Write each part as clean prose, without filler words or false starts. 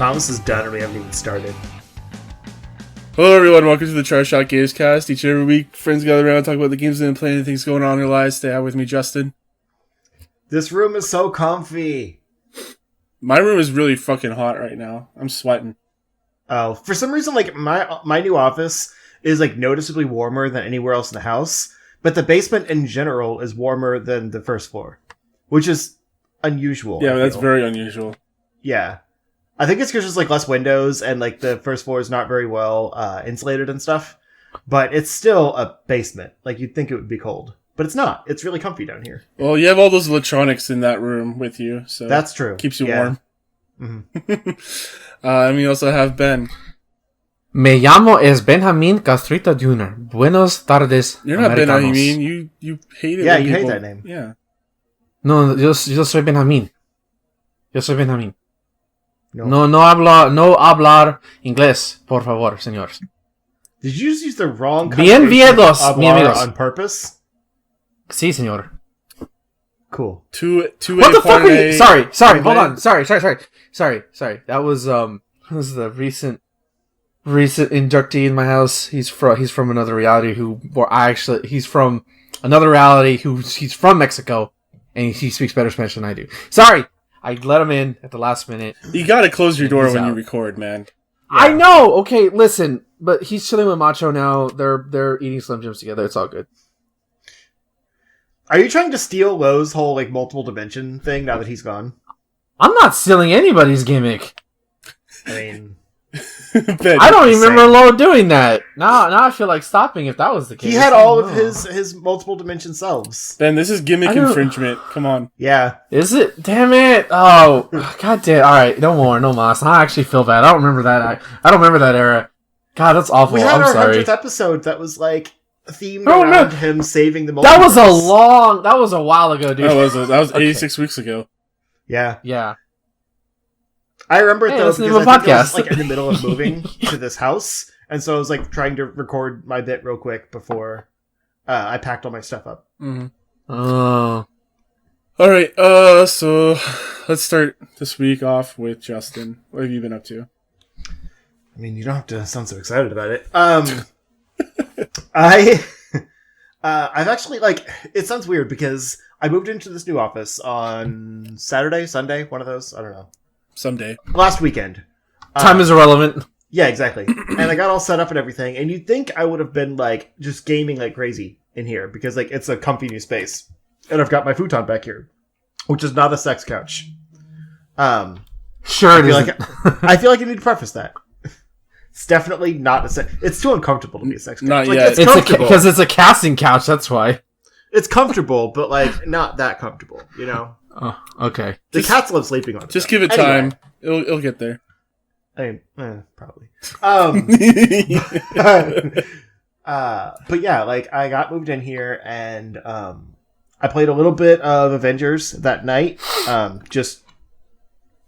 Thomas is done and we haven't even started. Hello everyone, welcome to the Charge Shot Gamescast. Each and every week, friends gather around and talk about the games they've been playing and things going on in their lives. Stay out with me, Justin. This room is so comfy. My room is really fucking hot right now. I'm sweating. Oh, for some reason, like, my new office is, like, noticeably warmer than anywhere else in the house, but the basement in general is warmer than the first floor, which is unusual. Yeah, that's very unusual. Yeah. I think it's because there's, like, less windows and, like, the first floor is not very well insulated and stuff, but it's still a basement. Like, you'd think it would be cold, but it's not. It's really comfy down here. Well, you have all those electronics in that room with you, so that's true. Keeps you warm. Mm-hmm. And we also have Ben. Me llamo es Benjamin Castrita Jr. Buenos tardes, You're not Americanos. Benjamin. You hate it. Yeah, you hate that name. Yeah. No, yo soy Benjamin. Yo soy Benjamin. No. No hablar inglés, por favor, señores. Did you just use the wrong Bien viejos, mi amigos. on purpose? Sí, señor. Cool. What the fuck are you? Sorry. Hold on. Sorry. That was the recent inductee in my house. He's from another reality. He's from another reality. He's from Mexico, and he speaks better Spanish than I do. Sorry, I let him in at the last minute. You gotta close your door when you record, man. Yeah. I know. Okay, listen, but he's chilling with Macho now. They're eating Slim Jims together. It's all good. Are you trying to steal Lowe's whole, like, multiple dimension thing now that he's gone? I'm not stealing anybody's gimmick. I mean, I don't even remember Lo doing that. Now I feel like stopping if that was the case. He had all of his multiple dimension selves. Ben, this is gimmick infringement. Come on. Yeah. Is it? Damn it. Oh, god damn. Alright, no more. I actually feel bad. I don't remember that. I don't remember that era. God, that's awful. We had I'm our sorry. 100th episode that was, like, themed around him saving the multiverse. That was a while ago, dude. That was 86 weeks ago. Yeah. Yeah. I remember it, though, because I think I was, like, in the middle of moving to this house, and so I was, like, trying to record my bit real quick before I packed all my stuff up. Mm-hmm. Oh. Alright, so let's start this week off with Justin. What have you been up to? I mean, you don't have to sound so excited about it. I've actually, like, it sounds weird because I moved into this new office on Saturday, Sunday, one of those, I don't know. Someday. Last weekend. Time is irrelevant. Yeah, exactly. And I got all set up and everything, and you'd think I would have been, like, just gaming like crazy in here because, like, it's a comfy new space. And I've got my futon back here, which is not a sex couch. Sure it isn't. I feel like I need to preface that. It's definitely not a sex... It's too uncomfortable to be a sex couch. Not like, yet. It's comfortable. Because it's a casting couch, that's why. It's comfortable, but, like, not that comfortable, you know? Oh, okay. The cats love sleeping on it. Just give it time. It'll get there. I mean, probably. But yeah, like, I got moved in here, and I played a little bit of Avengers that night, just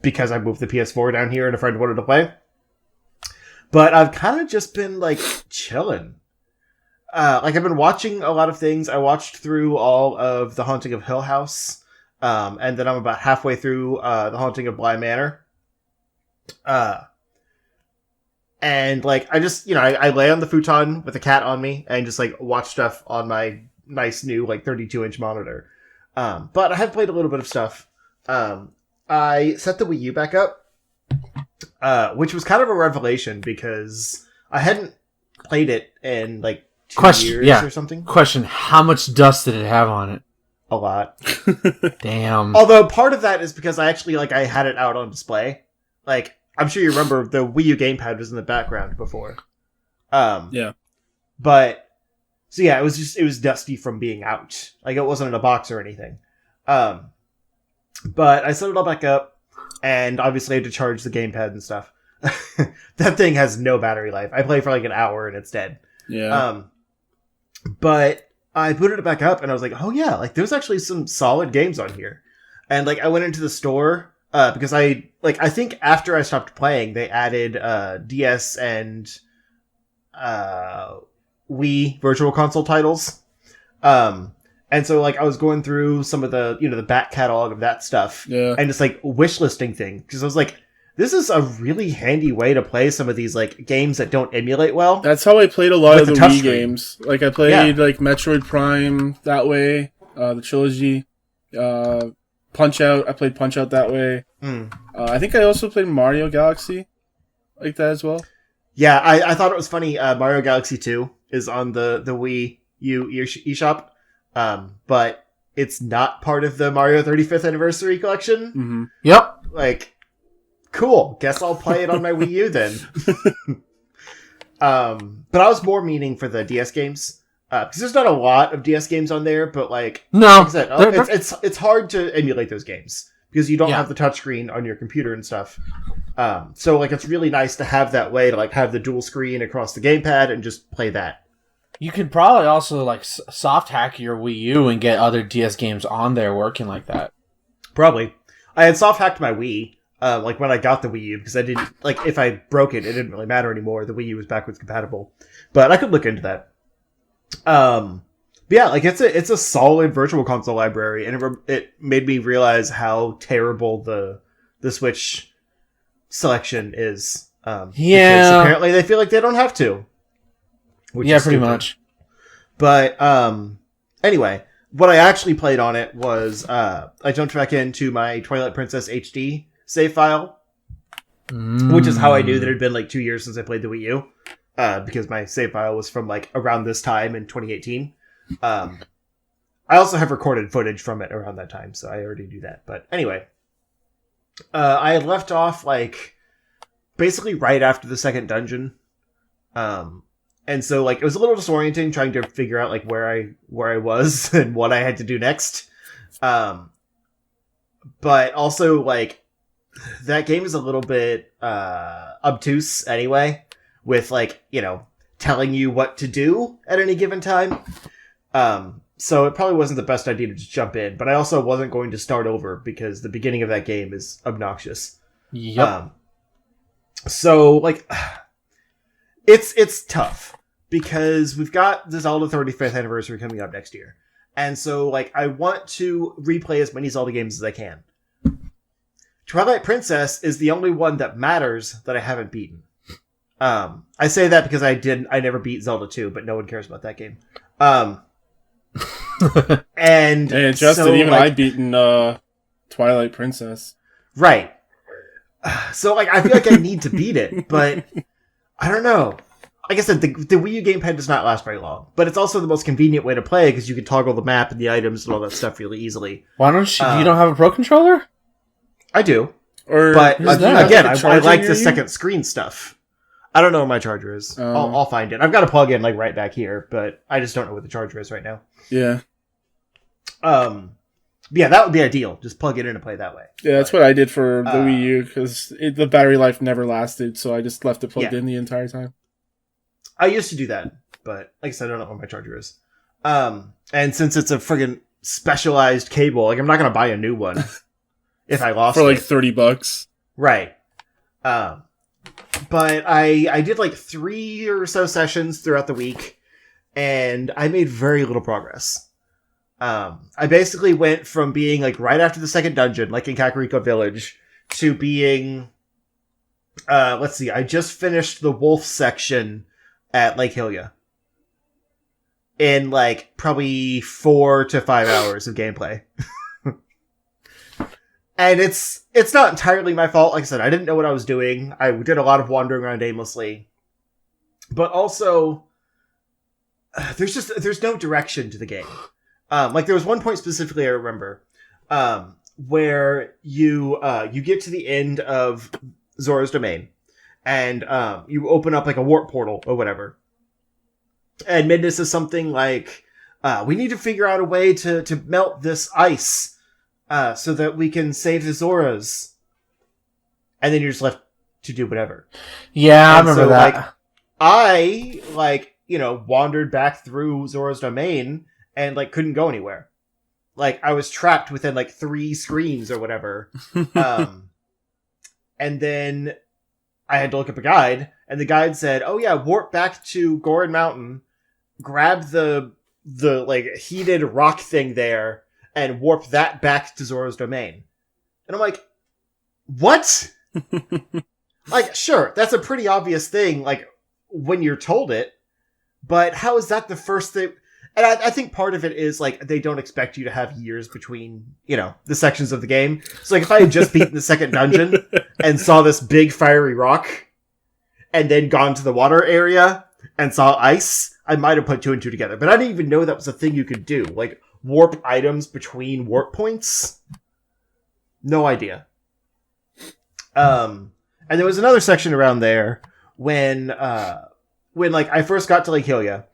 because I moved the PS4 down here and a friend wanted to play. But I've kind of just been, like, chilling. Like, I've been watching a lot of things. I watched through all of The Haunting of Hill House, and then I'm about halfway through The Haunting of Bly Manor. And, like, I just, I lay on the futon with a cat on me and just, like, watch stuff on my nice new, like, 32-inch monitor. But I have played a little bit of stuff. I set the Wii U back up, which was kind of a revelation because I hadn't played it in, like, 2 years or something. Question, how much dust did it have on it? A lot. Damn. Although part of that is because I actually, like, I had it out on display. Like, I'm sure you remember the Wii U gamepad was in the background before. Yeah. But, so yeah, it was dusty from being out. Like, it wasn't in a box or anything. But I set it all back up, and obviously I had to charge the gamepad and stuff. That thing has no battery life. I play for like an hour and it's dead. Yeah. But I booted it back up and I was like, oh yeah, like there's actually some solid games on here. And like I went into the store because I think after I stopped playing, they added DS and Wii Virtual Console titles. And so like I was going through some of the, the back catalog of that stuff, yeah, and just like wish listing things because I was like, this is a really handy way to play some of these like games that don't emulate well. That's how I played a lot of the Wii screen. games. Like I played like Metroid Prime that way, the trilogy, Punch Out. I played Punch Out that way. I think I also played Mario Galaxy like that as well. Yeah, I thought it was funny. Mario Galaxy 2 is on the Wii U eShop, but it's not part of the Mario 35th Anniversary Collection. Mm-hmm. Yep. Like, cool. Guess I'll play it on my Wii U then. But I was more meaning for the DS games. Because there's not a lot of DS games on there, but like, No. like I said, it's hard to emulate those games. Because you don't have the touchscreen on your computer and stuff. So like it's really nice to have that way to like have the dual screen across the gamepad and just play that. You could probably also like soft hack your Wii U and get other DS games on there working like that. Probably. I had soft hacked my Wii, like when I got the Wii U, because I didn't like if I broke it, it didn't really matter anymore. The Wii U was backwards compatible, but I could look into that. But yeah, like it's a solid Virtual Console library, and it made me realize how terrible the Switch selection is. Because apparently they feel like they don't have to. Which is pretty stupid. much. But anyway, what I actually played on it was I jumped back into my Twilight Princess HD save file, which is how I knew that it had been like 2 years since I played the Wii U, because my save file was from like around this time in 2018. I also have recorded footage from it around that time, so I already knew that. But anyway, I had left off like basically right after the second dungeon. And so, like, it was a little disorienting trying to figure out, like, where I was and what I had to do next. But also, like, that game is a little bit obtuse anyway, with, like, you know, telling you what to do at any given time. So it probably wasn't the best idea to just jump in, but I also wasn't going to start over because the beginning of that game is obnoxious. Yep. So, like... It's tough because we've got the Zelda 35th anniversary coming up next year. And so, like, I want to replay as many Zelda games as I can. Twilight Princess is the only one that matters that I haven't beaten. I say that because I never beat Zelda 2, but no one cares about that game. And Justin, so, even like, I've beaten Twilight Princess. Right. So, like, I feel like I need to beat it, but... I don't know. Like I said, the Wii U gamepad does not last very long, but it's also the most convenient way to play because you can toggle the map and the items and all that stuff really easily. Why don't you? You don't have a Pro Controller? I do, but again, I like the second screen stuff. I don't know where my charger is. I'll find it. I've got a plug in like right back here, but I just don't know where the charger is right now. Yeah. Yeah, that would be ideal. Just plug it in and play that way. Yeah, that's what I did for the Wii U, because the battery life never lasted, so I just left it plugged in the entire time. I used to do that, but like I said, I don't know where my charger is. And since it's a friggin' specialized cable, like I'm not going to buy a new one if I lost it. For like $30. Right. But I did like 3 or so sessions throughout the week, and I made very little progress. I basically went from being like right after the second dungeon, like in Kakariko Village, to being, let's see, I just finished the wolf section at Lake Hylia in like probably 4 to 5 hours of gameplay. And it's not entirely my fault. Like I said, I didn't know what I was doing. I did a lot of wandering around aimlessly, but also there's no direction to the game. Like there was one point specifically I remember, where you get to the end of Zora's domain, and you open up like a warp portal or whatever. And Midna says something like, we need to figure out a way to melt this ice, so that we can save the Zoras. And then you're just left to do whatever. Yeah, I remember that. Like, I wandered back through Zora's domain and like couldn't go anywhere. Like I was trapped within like 3 screens or whatever. And then I had to look up a guide, and the guide said, "Oh yeah, warp back to Goron Mountain, grab the like heated rock thing there, and warp that back to Zora's domain." And I'm like, "What?" Like, sure, that's a pretty obvious thing, like, when you're told it, but how is that the first thing? And I think part of it is, like, they don't expect you to have years between, the sections of the game. So, like, if I had just beaten the second dungeon and saw this big fiery rock, and then gone to the water area and saw ice, I might have put 2 and 2 together. But I didn't even know that was a thing you could do. Like, warp items between warp points? No idea. And there was another section around there when like I first got to Lake Hylia.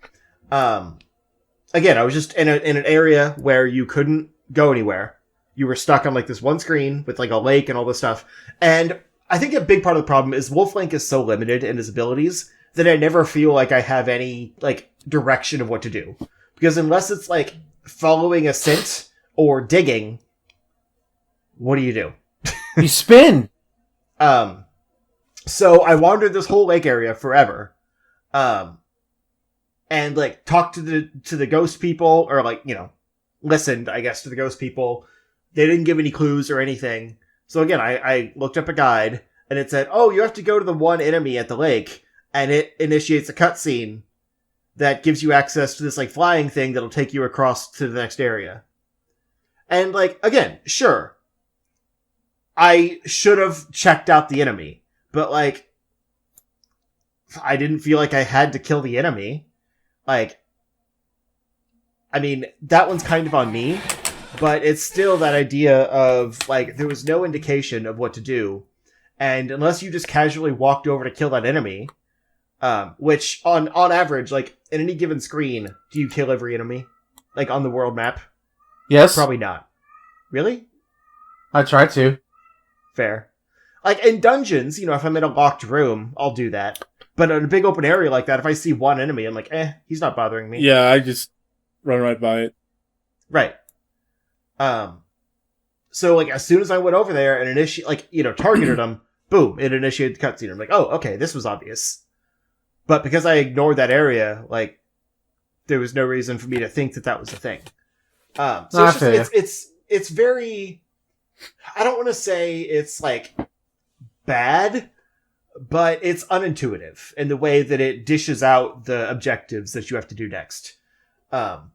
Again, I was just in an area where you couldn't go anywhere. You were stuck on like this one screen with like a lake and all this stuff. And I think a big part of the problem is Wolflink is so limited in his abilities that I never feel like I have any like direction of what to do. Because unless it's like following a scent or digging, what do you do? You spin. So I wandered this whole lake area forever. And like talked to the ghost people, or like, listened, I guess, to the ghost people. They didn't give any clues or anything. So again, I looked up a guide and it said, oh, you have to go to the one enemy at the lake, and it initiates a cutscene that gives you access to this like flying thing that'll take you across to the next area. And like, again, sure, I should have checked out the enemy, but like, I didn't feel like I had to kill the enemy. Like, I mean, that one's kind of on me, but it's still that idea of like, there was no indication of what to do. And unless you just casually walked over to kill that enemy, which on average, like in any given screen, do you kill every enemy? Like on the world map? Yes. Probably not. Really? I try to. Fair. Like in dungeons, if I'm in a locked room, I'll do that. But in a big open area like that, if I see one enemy, I'm like, he's not bothering me. Yeah, I just run right by it. Right. So like as soon as I went over there and targeted him, boom, it initiated the cutscene. I'm like, oh, okay, this was obvious. But because I ignored that area, like, there was no reason for me to think that was a thing. So it's very, I don't want to say it's like bad, but it's unintuitive in the way that it dishes out the objectives that you have to do next. And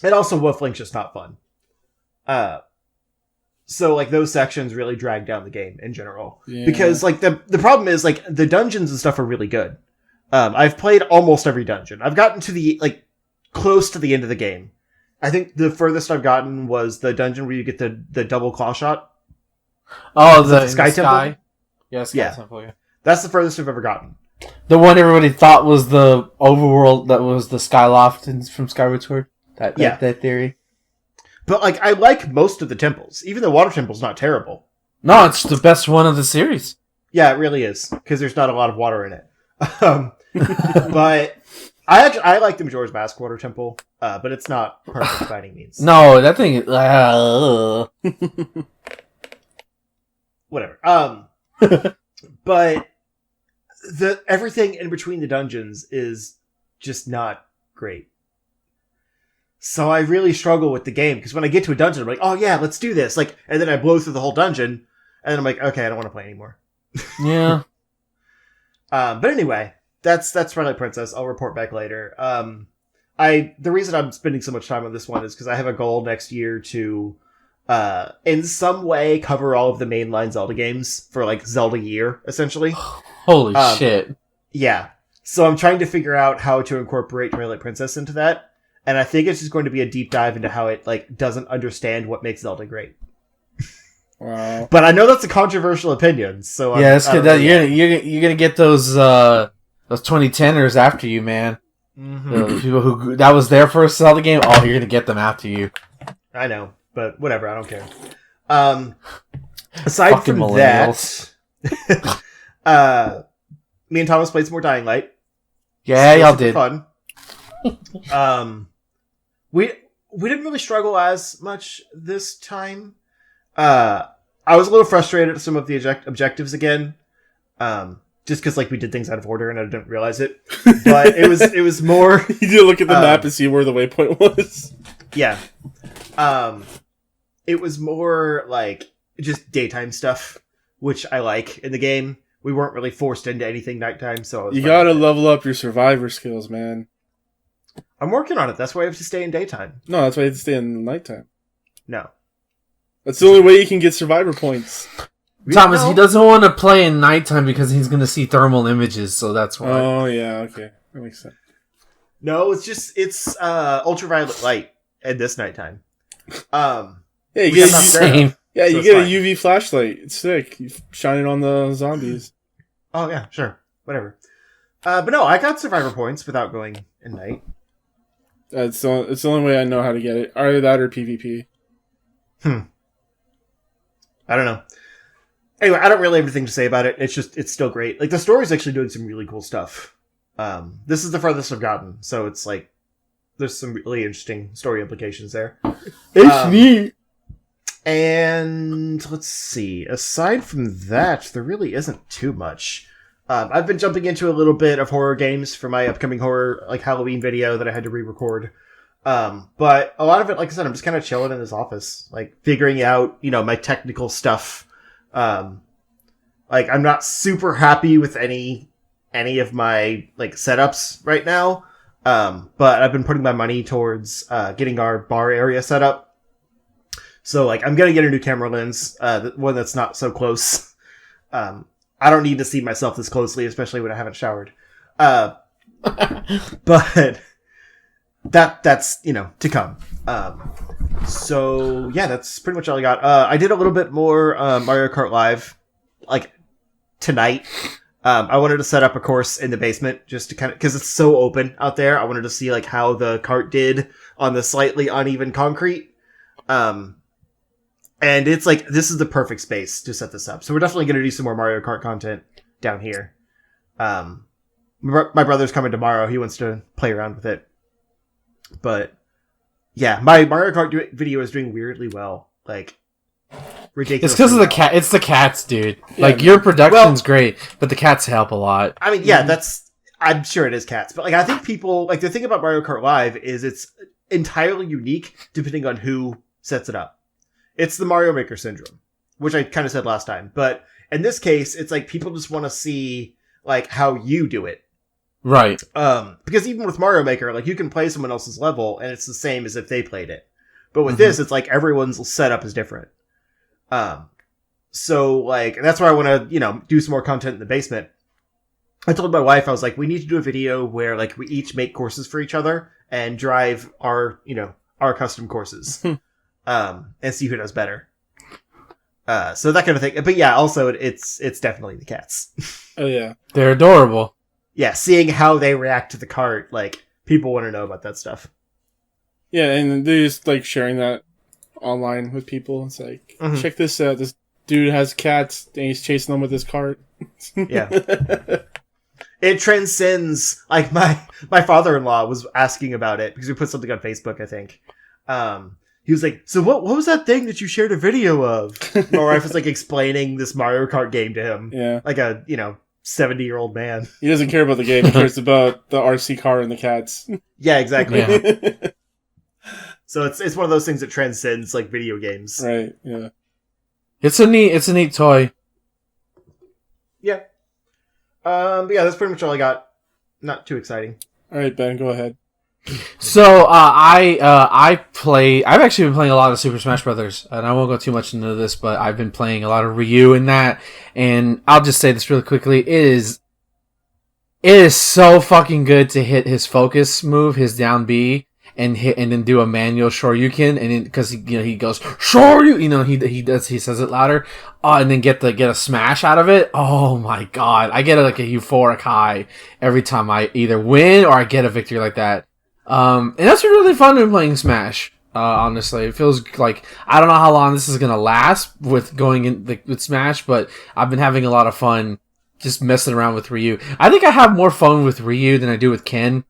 also Wolflink's just not fun. So like those sections really drag down the game in general. Yeah. Because like the problem is like the dungeons and stuff are really good. I've played almost every dungeon. I've gotten to the like close to the end of the game. I think the furthest I've gotten was the dungeon where you get the double claw shot. Oh, the Sky Temple? Yeah, Sky Temple, yeah. That's the furthest I've ever gotten. The one everybody thought was the overworld that was the Skyloft from Skyward Sword? That theory. But like I like most of the temples. Even the water temple's not terrible. No, it's the best one of the series. Yeah, it really is. Because there's not a lot of water in it. But I like the Majora's Mask water temple, but it's not perfect by any means. No, that thing is... Whatever. But everything in between the dungeons is just not great. So I really struggle with the game, because when I get to a dungeon, I'm like, oh yeah, let's do this. Like, and then I blow through the whole dungeon, and then I'm like, okay, I don't want to play anymore. Yeah. But anyway, that's Twilight Princess. I'll report back later. The reason I'm spending so much time on this one is because I have a goal next year to, in some way, cover all of the mainline Zelda games for like Zelda year, essentially. Holy shit! Yeah. So I'm trying to figure out how to incorporate Twilight Princess into that. And I think it's just going to be a deep dive into how it like doesn't understand what makes Zelda great. Wow! But I know that's a controversial opinion, so yeah, that's good. You're gonna get those 2010ers after you, man. Mm-hmm. The people who that was their first Zelda game. Oh, you're gonna get them after you. I know, but whatever. I don't care. Aside fucking from that, me and Thomas played some more Dying Light. Yeah, y'all did. Fun. We didn't really struggle as much this time. I was a little frustrated at some of the objectives again, just because like we did things out of order and I didn't realize it. But it was more. You did look at the map and see where the waypoint was. Yeah, it was more like just daytime stuff. which I like in the game. We weren't really forced into anything nighttime, so you gotta level up your survivor skills, man. I'm working on it. That's why I have to stay in daytime. No, that's why you have to stay in nighttime. No. That's the only way you can get survivor points. Thomas, he doesn't want to play in nighttime because he's going to see thermal images, so that's why. Oh, yeah, okay. That makes sense. No, it's ultraviolet light at this nighttime. Yeah, you get same. Yeah, so you get a UV flashlight. It's sick. You shine it on the zombies. Oh, yeah, sure. Whatever. But no, I got survivor points without going in night. It's the only way I know how to get it. Either that or PvP. I don't know. Anyway, I don't really have anything to say about it. It's still great. Like, the story's actually doing some really cool stuff. This is the farthest I've gotten, so it's like, there's some really interesting story implications there. It's neat. And let's see. Aside from that, there really isn't too much. I've been jumping into a little bit of horror games for my upcoming horror, like, Halloween video that I had to re-record. But a lot of it, like I said, I'm just kind of chilling in this office, like, figuring out, my technical stuff. Like, I'm not super happy with any of my, like, setups right now. But I've been putting my money towards, getting our bar area set up. So, like, I'm gonna get a new camera lens, one that's not so close. I don't need to see myself this closely, especially when I haven't showered. But that's, to come. So, yeah, that's pretty much all I got. I did a little bit more Mario Kart Live, like, tonight. I wanted to set up a course in the basement, just to kind of, because it's so open out there. I wanted to see, like, how the kart did on the slightly uneven concrete. And it's like, this is the perfect space to set this up. So we're definitely going to do some more Mario Kart content down here. My brother's coming tomorrow. He wants to play around with it. But, yeah, my Mario Kart video is doing weirdly well. Like, ridiculous. It's because of the cat. It's the cats, dude. Yeah, like, your production's great, but the cats help a lot. I mean, yeah, I'm sure it is cats. But, like, I think people, like, the thing about Mario Kart Live is it's entirely unique depending on who sets it up. It's the Mario Maker syndrome, which I kind of said last time. But in this case, it's like people just want to see, like, how you do it. Right. Because even with Mario Maker, like, you can play someone else's level, and it's the same as if they played it. But with this, it's like everyone's setup is different. So, like, that's why I want to, do some more content in the basement. I told my wife, I was like, we need to do a video where, like, we each make courses for each other and drive our custom courses. And see who does better. So that kind of thing. But yeah, also it's definitely the cats. Oh yeah. They're adorable. Yeah, seeing how they react to the cart, like, people want to know about that stuff. Yeah, and they're just, like, sharing that online with people. It's like, check this out. This dude has cats, and he's chasing them with his cart. Yeah. It transcends, like, my father-in-law was asking about it, because we put something on Facebook, I think. He was like, so what was that thing that you shared a video of? My wife was, like, explaining this Mario Kart game to him. Yeah. Like a, 70-year-old man. He doesn't care about the game. He cares about the RC car and the cats. Yeah, exactly. Yeah. So it's one of those things that transcends, like, video games. Right, yeah. It's a neat toy. Yeah. But yeah, that's pretty much all I got. Not too exciting. All right, Ben, go ahead. So, I've actually been playing a lot of Super Smash Brothers, and I won't go too much into this, but I've been playing a lot of Ryu in that, and I'll just say this really quickly, it is so fucking good to hit his focus move, his down B, and then do a manual Shoryuken, and because he goes Shoryu, he says it louder, and then get a smash out of it. Oh my god, I get like a euphoric high every time I either win or I get a victory like that. And that's really fun when playing Smash. Honestly, it feels like I don't know how long this is gonna last with going in with Smash, but I've been having a lot of fun just messing around with Ryu. I think I have more fun with Ryu than I do with Ken.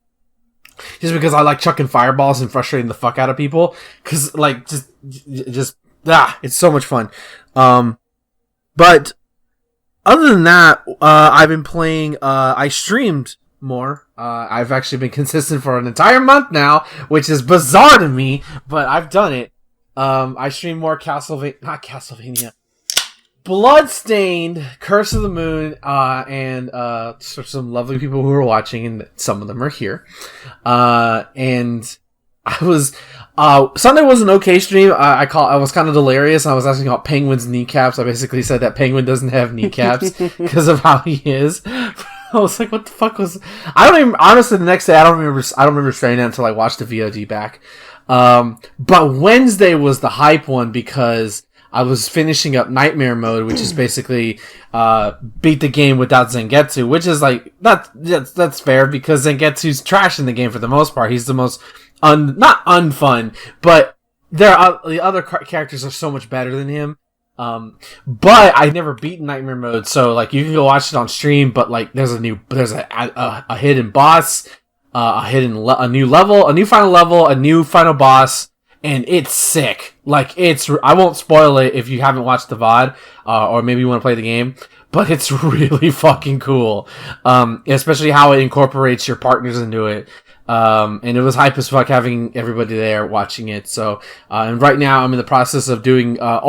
Just because I like chucking fireballs and frustrating the fuck out of people. Cause, like, it's so much fun. But, other than that, I've been playing, I streamed more. I've actually been consistent for an entire month now, which is bizarre to me, but I've done it. I stream more Castlevania. Bloodstained, Curse of the Moon, and some lovely people who are watching, and some of them are here. And I was Sunday was an okay stream. I was kind of delirious, and I was asking about Penguin's kneecaps. I basically said that Penguin doesn't have kneecaps because of how he is. I was like, what the fuck was... I don't even... Honestly, the next day, I don't remember straining it until I watched the VOD back. But Wednesday was the hype one because I was finishing up Nightmare Mode, which is basically beat the game without Zangetsu, which is like... That's fair, because Zangetsu's trash in the game for the most part. He's the most... not unfun, but the other characters are so much better than him. But I never beaten Nightmare Mode, so like you can go watch it on stream. But like, there's a hidden boss, a new level, a new final level, a new final boss, and it's sick. Like I won't spoil it if you haven't watched the VOD, or maybe you want to play the game. But it's really fucking cool, especially how it incorporates your partners into it. And it was hype as fuck having everybody there watching it. So, and right now I'm in the process of doing, an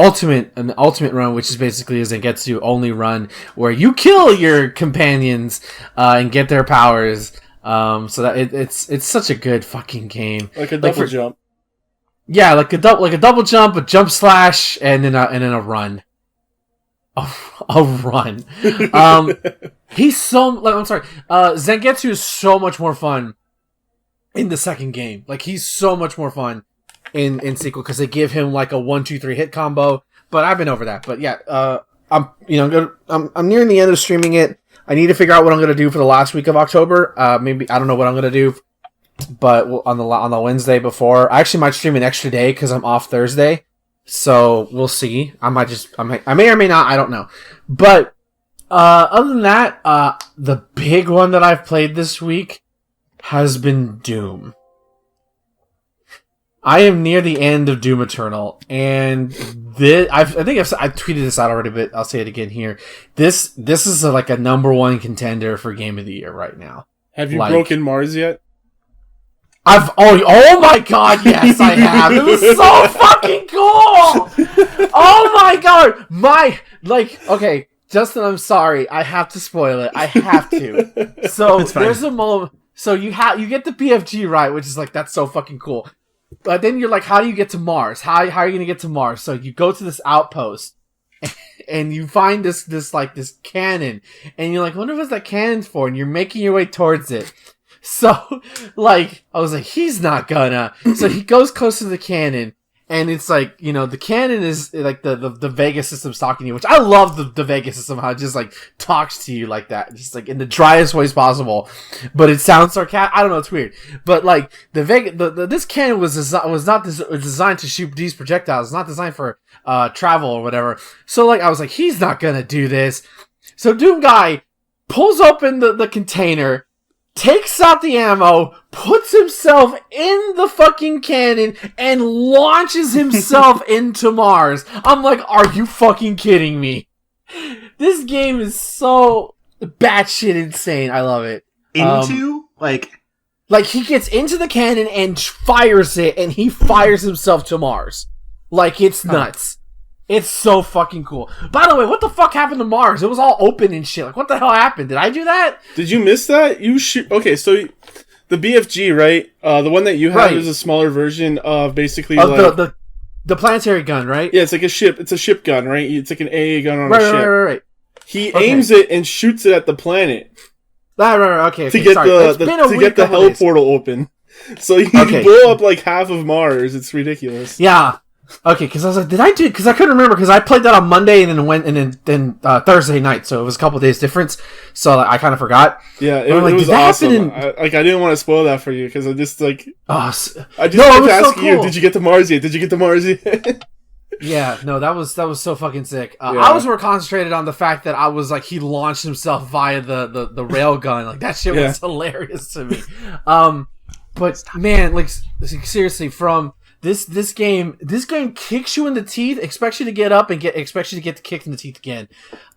ultimate run, which is basically a Zangetsu only run, where you kill your companions, and get their powers. So that it's such a good fucking game. Like a double jump. Yeah, like a double jump, a jump slash, and then a run. A run. He's so, like, I'm sorry, Zangetsu is so much more fun in the second game. Like, he's so much more fun in sequel because they give him like a 1-2-3 hit combo. But I've been over that. But yeah, I'm nearing the end of streaming it. I need to figure out what I'm gonna do for the last week of October. Maybe I don't know what I'm gonna do, but on the Wednesday before, I actually might stream an extra day because I'm off Thursday. So we'll see. I may or may not. I don't know. But other than that, the big one that I've played this week has been Doom. I am near the end of Doom Eternal, and I think I've tweeted this out already, but I'll say it again here. This is like a number one contender for Game of the Year right now. Have you broken Mars yet? Oh my god, yes, I have. It was so fucking cool. Oh my god, okay, Justin, I'm sorry, I have to spoil it. I have to. So there's a moment. So you get the BFG right, which is like, that's so fucking cool. But then you're like, how do you get to Mars? How are you gonna get to Mars? So you go to this outpost, and you find this cannon, and you're like, I wonder what that cannon's for, and you're making your way towards it. So, like, I was like, he's not gonna. So he goes close to the cannon, and it's like, you know, the cannon is like the Vega system's talking to you, which I love the Vega system, how it just like talks to you like that, just like in the driest ways possible. But it sounds sarcastic. I don't know, it's weird. But like this cannon was not designed to shoot these projectiles. It's not designed for travel or whatever. So like, I was like, he's not gonna do this. So Doom Guy pulls open the container, takes out the ammo, puts himself in the fucking cannon, and launches himself into Mars. I'm like, are you fucking kidding me? This game is so batshit insane. I love it. Like he gets into the cannon and fires it, and he fires himself to Mars. Like, it's nuts. It's so fucking cool. By the way, what the fuck happened to Mars? It was all open and shit. Like, what the hell happened? Did I do that? Did you miss that? Okay, so the BFG, right? The one that you have is a smaller version of basically the planetary gun, right? Yeah, it's like a ship. It's a ship gun, right? It's like an AA gun on a ship. Right. He aims it and shoots it at the planet. Right. Okay. To get the hell portal open. So you blow up like half of Mars. It's ridiculous. Yeah. Okay, because I was like, because I couldn't remember, because I played that on Monday and then Thursday night, so it was a couple days difference, so I kind of forgot. Yeah, it was awesome. I didn't want to spoil that for you, because I just like... I just kept asking you, did you get to Mars yet? Did you get to Mars yet? Yeah, no, that was so fucking sick. I was more concentrated on the fact that I was like, he launched himself via the rail gun. Like, that shit was hilarious to me. But man, like, seriously, from... This game kicks you in the teeth, expects you to get up, and expects you to get kicked in the teeth again.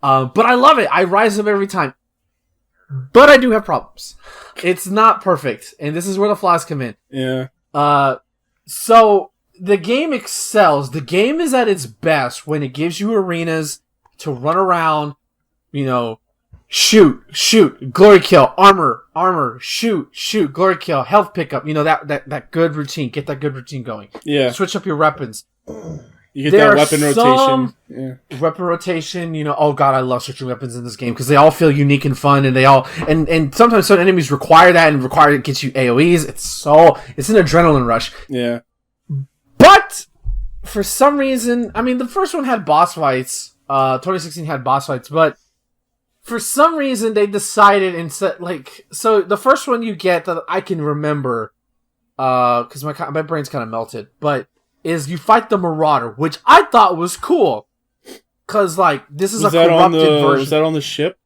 But I love it. I rise up every time. But I do have problems. It's not perfect, and this is where the flaws come in. Yeah. So the game excels. The game is at its best when it gives you arenas to run around, shoot, glory kill, armor, shoot, glory kill, health pickup. That good routine. Get that good routine going. Yeah. Switch up your weapons. You get that weapon rotation. Yeah. Weapon rotation, oh god, I love switching weapons in this game because they all feel unique and fun, and they all and sometimes certain enemies require that, and require it gets you AoEs. It's an adrenaline rush. Yeah. But for some reason, I mean, the first one had boss fights. 2016 had boss fights, but for some reason they decided instead, so the first one you get that I can remember, because my brain's kind of melted, but is you fight the Marauder, which I thought was cool, because this is a corrupted version. Was that on the ship?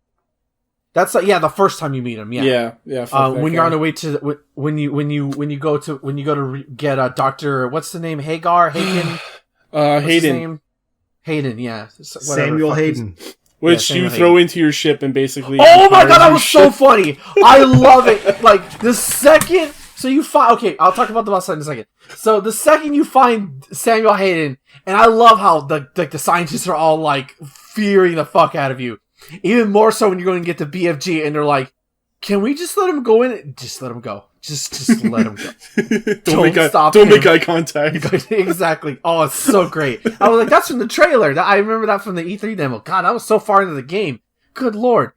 That's the first time you meet him. Yeah. When you're on the way to when you go to get Dr. What's the name? Hayden. Hayden. Yeah. Samuel Hayden. Which you throw into your ship and basically. Oh my god, that was so funny! I love it. The second. So you find... Okay, I'll talk about the boss fight in a second. So the second you find Samuel Hayden, and I love how the scientists are all fearing the fuck out of you. Even more so when you're going to get to BFG and they're like, can we just let him go in? Just let him go. Just let him go. Don't make eye contact. Exactly. Oh, it's so great. I was like, that's from the trailer. I remember that from the E3 demo. God, that was so far into the game. Good lord.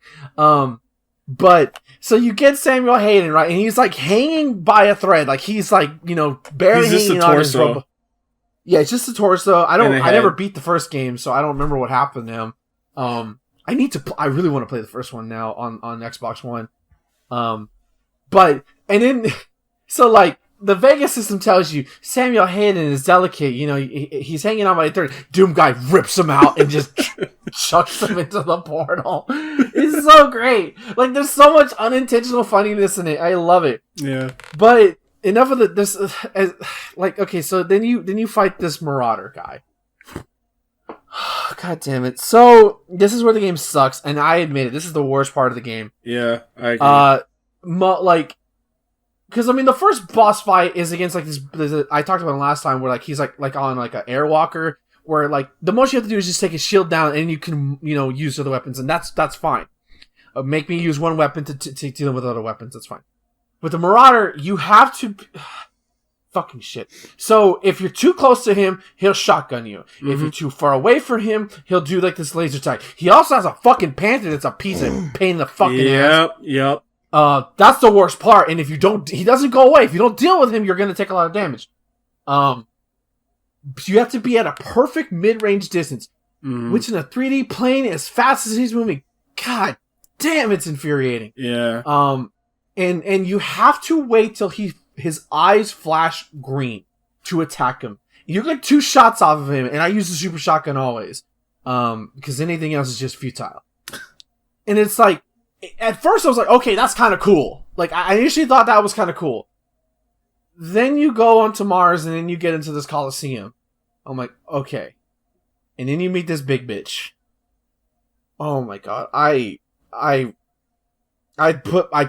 But so you get Samuel Hayden, right? And he's hanging by a thread. He's barely he's hanging on his rope. Yeah, it's just a torso. I never beat the first game, so I don't remember what happened to him. I really want to play the first one now on Xbox One. The Vega system tells you Samuel Hayden is delicate. He's hanging on by a thread. Doom Guy rips him out and just chucks him into the portal. It's so great. There's so much unintentional funniness in it. I love it. Yeah. But enough of this. Okay, so then you fight this Marauder guy. God damn it. So, this is where the game sucks, and I admit it. This is the worst part of the game. Yeah, I agree. Because, the first boss fight is against, I talked about it last time, where, he's, on, an airwalker, where, the most you have to do is just take his shield down, and you can, use other weapons, and that's fine. Make me use one weapon to deal with other weapons, that's fine. With the Marauder, you have to... Fucking shit. So, if you're too close to him, he'll shotgun you. Mm-hmm. If you're too far away from him, he'll do, this laser tag. He also has a fucking panther that's a piece of pain in the fucking ass. Yep. That's the worst part. And if he doesn't go away. If you don't deal with him, you're gonna take a lot of damage. You have to be at a perfect mid-range distance, which in a 3D plane, as fast as he's moving, god damn, it's infuriating. Yeah. And you have to wait till his eyes flash green to attack him. You get 2 shots off of him, and I use the super shotgun always, because anything else is just futile. And it's at first I was okay, that's kind of cool. I initially thought that was kind of cool. Then you go onto Mars, and then you get into this Coliseum. I'm like, okay. And then you meet this big bitch. Oh my god, I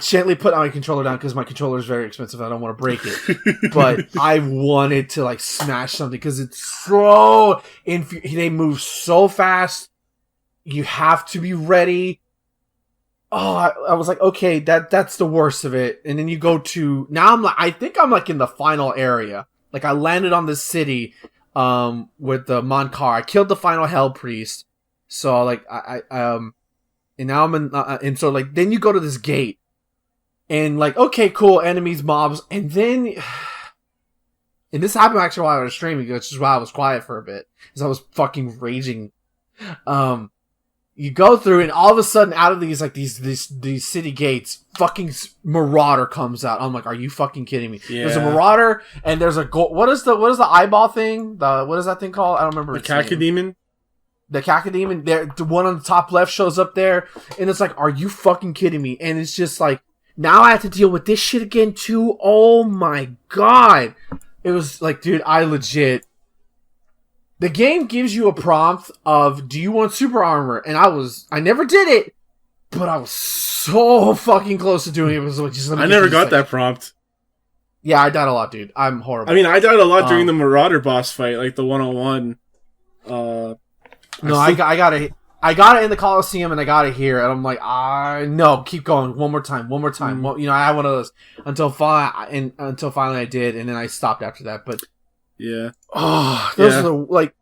gently put my controller down because my controller is very expensive. I don't want to break it. But I wanted to smash something because it's so... They move so fast. You have to be ready. Oh, I was okay, that's the worst of it. And then you go to... Now I think I'm in the final area. I landed on this city with the Monkar. I killed the final Hell Priest. So and now I'm in, and so then you go to this gate, and okay, cool, enemies, mobs, and then, and this happened actually while I was streaming, which is why I was quiet for a bit, because I was fucking raging. You go through, and all of a sudden, out of these these city gates, fucking Marauder comes out. I'm like, are you fucking kidding me? Yeah. There's a Marauder, and there's a what is the eyeball thing? What is that thing called? I don't remember. The Cacodemon. The Cacodemon, the one on the top left shows up there, and it's are you fucking kidding me? And it's just now I have to deal with this shit again too. Oh my god. It was dude, I legit... The game gives you a prompt of, do you want super armor? And I never did it, but I was so fucking close to doing it. It was I never got that prompt. Yeah, I died a lot, dude. I'm horrible. I died a lot during the Marauder boss fight, the 101. No, I got it. I got it in the Coliseum and I got it here, and I'm like, no, keep going, one more time. Well, you know, I had one of those until finally I did, and then I stopped after that. But yeah, those are the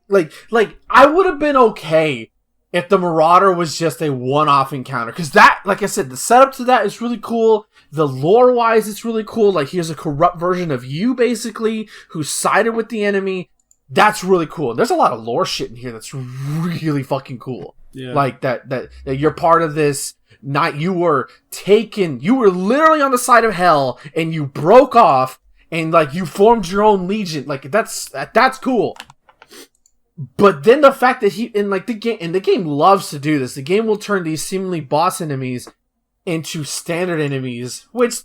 like I would have been okay if the Marauder was just a one-off encounter, because that, like I said, the setup to that is really cool. The lore-wise, it's really cool. Like, here's a corrupt version of you, basically, who sided with the enemy. That's really cool. There's a lot of lore shit in here that's really fucking cool. Yeah. Like, that you're part of this. You were literally on the side of hell, and you broke off, and, like, you formed your own legion. Like, that's cool. But then the fact that the game loves to do this. The game will turn these seemingly boss enemies into standard enemies, which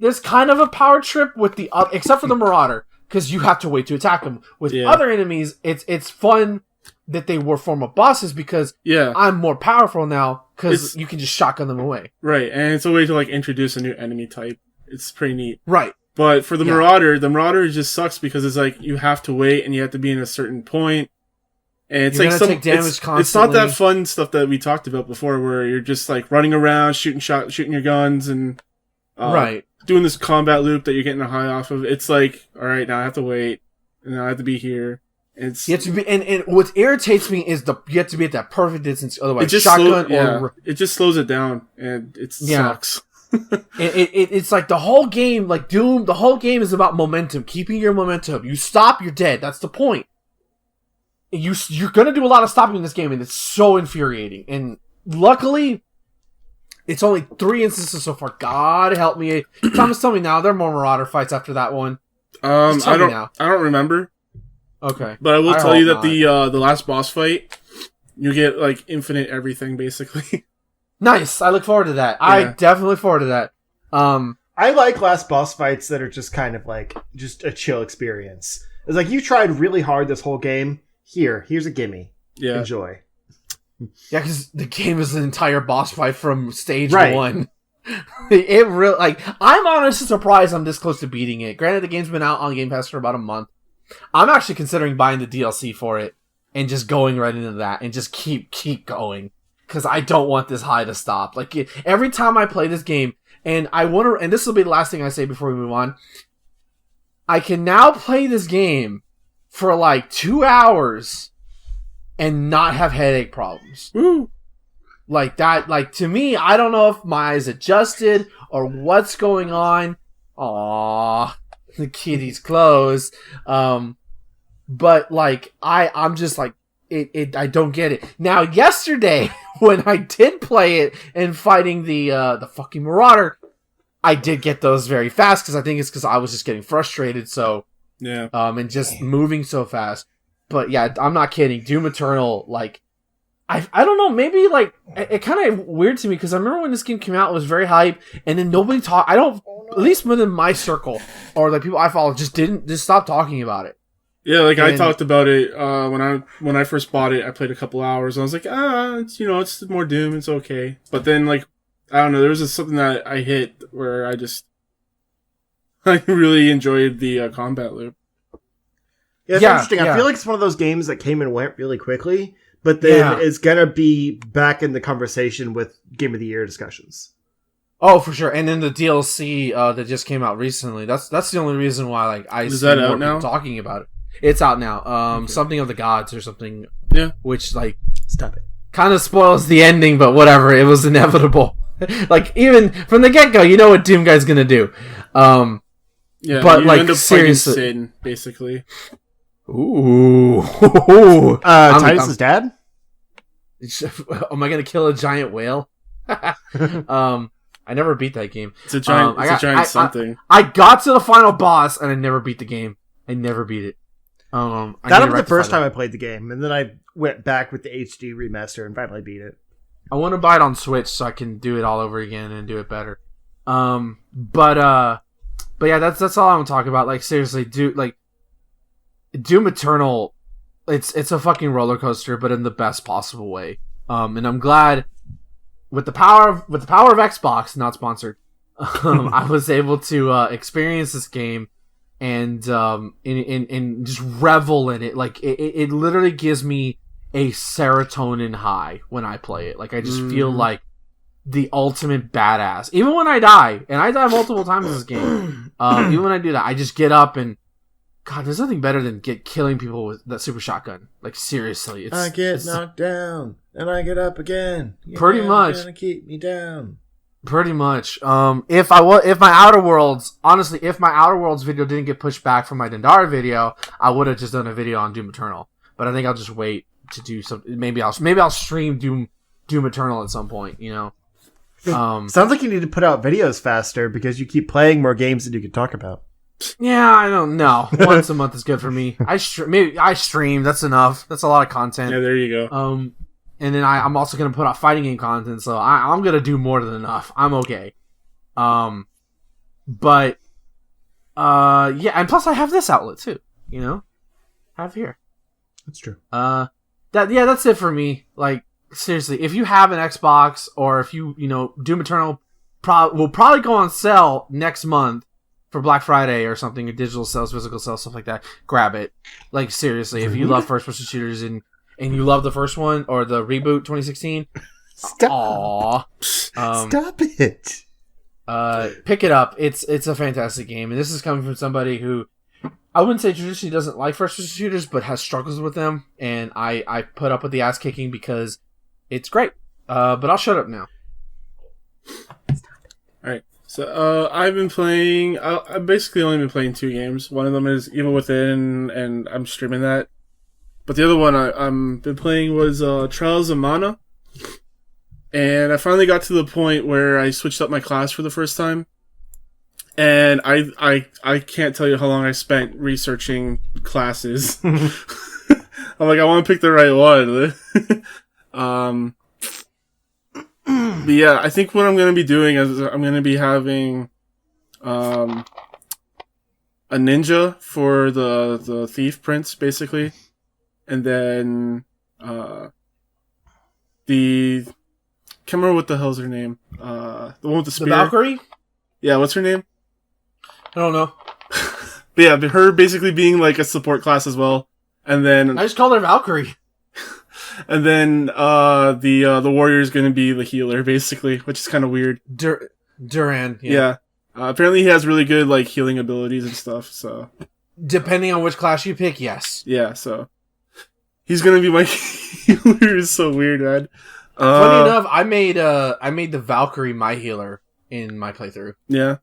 there's kind of a power trip with except for the Marauder, because you have to wait to attack them. With other enemies, it's fun that they were form of bosses, because I'm more powerful now, because you can just shotgun them away. Right, and it's a way to like introduce a new enemy type. It's pretty neat. Right. But for the Marauder just sucks because it's like you have to wait and you have to be in a certain point. And it's you're take damage constantly. It's not that fun stuff that we talked about before, where you're just like running around, shooting your guns, and doing this combat loop that you're getting a high off of. It's like, all right, now I have to wait, and now I have to be here. You have to be, and what irritates me is you have to be at that perfect distance, otherwise it just slows it down, and it sucks. It's like the whole game, like Doom, the whole game is about momentum, keeping your momentum. You stop, you're dead. That's the point. You're gonna do a lot of stopping in this game, and it's so infuriating. And luckily, it's only 3 instances so far. God help me. Thomas, tell me now. There are more Marauder fights after that one. I don't remember. Okay, but I will tell you that the last boss fight, you get like infinite everything basically. Nice. I look forward to that. Yeah. I definitely look forward to that. I like last boss fights that are just kind of like just a chill experience. It's like you tried really hard this whole game. Here's a gimme. Yeah. Enjoy. Yeah, because the game is an entire boss fight from stage 1. It really, like, I'm honestly surprised I'm this close to beating it. Granted, the game's been out on Game Pass for about a month. I'm actually considering buying the DLC for it and just going right into that and just keep going. Because I don't want this high to stop. Like, every time I play this game, and I wonder, and this will be the last thing I say before we move on, I can now play this game for like 2 hours and not have headache problems. Woo! Like that, like, to me, I don't know if my eyes adjusted or what's going on. Aww, the kitty's closed. But like, I'm just like, I don't get it. Now, yesterday, when I did play it and fighting the fucking Marauder, I did get those very fast, because I think it's because I was just getting frustrated, so... Yeah. And just moving so fast. But yeah, I'm not kidding. Doom Eternal, like... I don't know, maybe, like... It kind of weird to me, because I remember when this game came out, it was very hype, and then nobody talked... At least within my circle, or the people I follow, just stopped talking about it. Yeah, like, I talked about it when I first bought it. I played a couple hours, and I was like, it's more Doom, it's okay. But then, like, I don't know, there was just something that I hit where I really enjoyed the combat loop. Yeah, it's interesting. I feel like it's one of those games that came and went really quickly, but then it's gonna be back in the conversation with Game of the Year discussions. Oh, for sure. And then the DLC that just came out recently. That's the only reason why, like, I see more people now? Talking about it. It's out now. Okay. Something of the Gods or something. Yeah. Which, like, stop it. Kind of spoils the ending, but whatever. It was inevitable. Like, even from the get-go, you know what Doom Guy's gonna do. Yeah, but, you like, end up seriously, Sin, basically. Ooh. Titus's dad? Am I gonna kill a giant whale? I never beat that game. It's a giant something. I got to the final boss, and I never beat the game. I never beat it. That was the first time I played the game, and then I went back with the HD remaster and finally beat it. I want to buy it on Switch so I can do it all over again and do it better. But yeah, that's all I'm talking about. Like, seriously, Doom Eternal, it's a fucking roller coaster, but in the best possible way. And I'm glad with the power of Xbox, not sponsored, I was able to experience this game and just revel in it. Like, it literally gives me a serotonin high when I play it. Like, I just feel like the ultimate badass. Even when I die, and I die multiple times in this game, even when I do that, I just get up and, God, there's nothing better than killing people with that super shotgun. Like, seriously. I get knocked down, and I get up again. Pretty much. You're gonna keep me down. Pretty much. If my Outer Worlds, honestly, if my Outer Worlds video didn't get pushed back from my Dendara video, I would have just done a video on Doom Eternal. But I think I'll just wait to do something. Maybe I'll stream Doom Eternal at some point, you know? Sounds like you need to put out videos faster because you keep playing more games than you can talk about. Yeah, I don't know. Once a month is good for me. Maybe I stream. That's enough. That's a lot of content. Yeah, there you go. And then I'm also gonna put out fighting game content, so I'm gonna do more than enough. I'm okay. But yeah, and plus I have this outlet too. You know, I have here. That's true. That's it for me. Like, seriously, if you have an Xbox or if you know, Doom Eternal will probably go on sale next month for Black Friday or something, digital sales, physical sales, stuff like that. Grab it. Like, seriously, if you love first-person shooters and you love the first one or the reboot 2016, stop it. Pick it up. It's a fantastic game, and this is coming from somebody who I wouldn't say traditionally doesn't like first-person shooters, but has struggles with them, and I put up with the ass kicking because it's great. But I'll shut up now. Alright, so I've been playing... I've basically only been playing 2 games. One of them is Evil Within, and I'm streaming that. But the other one I'm been playing was Trials of Mana. And I finally got to the point where I switched up my class for the first time. And I can't tell you how long I spent researching classes. I'm like, I want to pick the right one. But yeah, I think what I'm going to be doing is I'm going to be having a ninja for the thief prince, basically. And then the... can't remember what the hell's her name. The one with the spear. The Valkyrie? Yeah, what's her name? I don't know. But yeah, her basically being like a support class as well. And then I just called her Valkyrie. And then the warrior is going to be the healer, basically, which is kind of weird. Duran. Yeah. Apparently he has really good like healing abilities and stuff. So depending on which class you pick, yes. Yeah. So he's going to be my healer. It's so weird, man. Funny enough, I made the Valkyrie my healer in my playthrough. Yeah.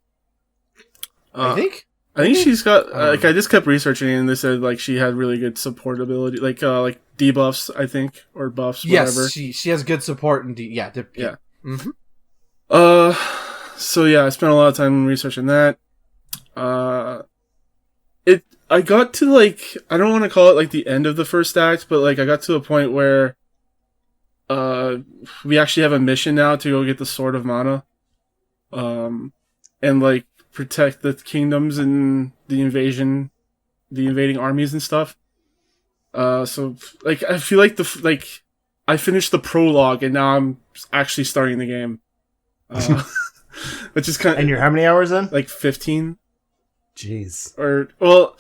I think she's got like I just kept researching it and they said like she had really good support ability, like debuffs, I think, or buffs, whatever. Yes, she has good support and yeah. Mm-hmm. So yeah, I spent a lot of time researching that. I got to like, I don't want to call it like the end of the first act, but like I got to a point where we actually have a mission now to go get the Sword of Mana. And like protect the kingdoms and the invading armies and stuff. So like I feel like I finished the prologue and now I'm actually starting the game. Which is kind of... And you're how many hours in? Like 15. Jeez. Or, well,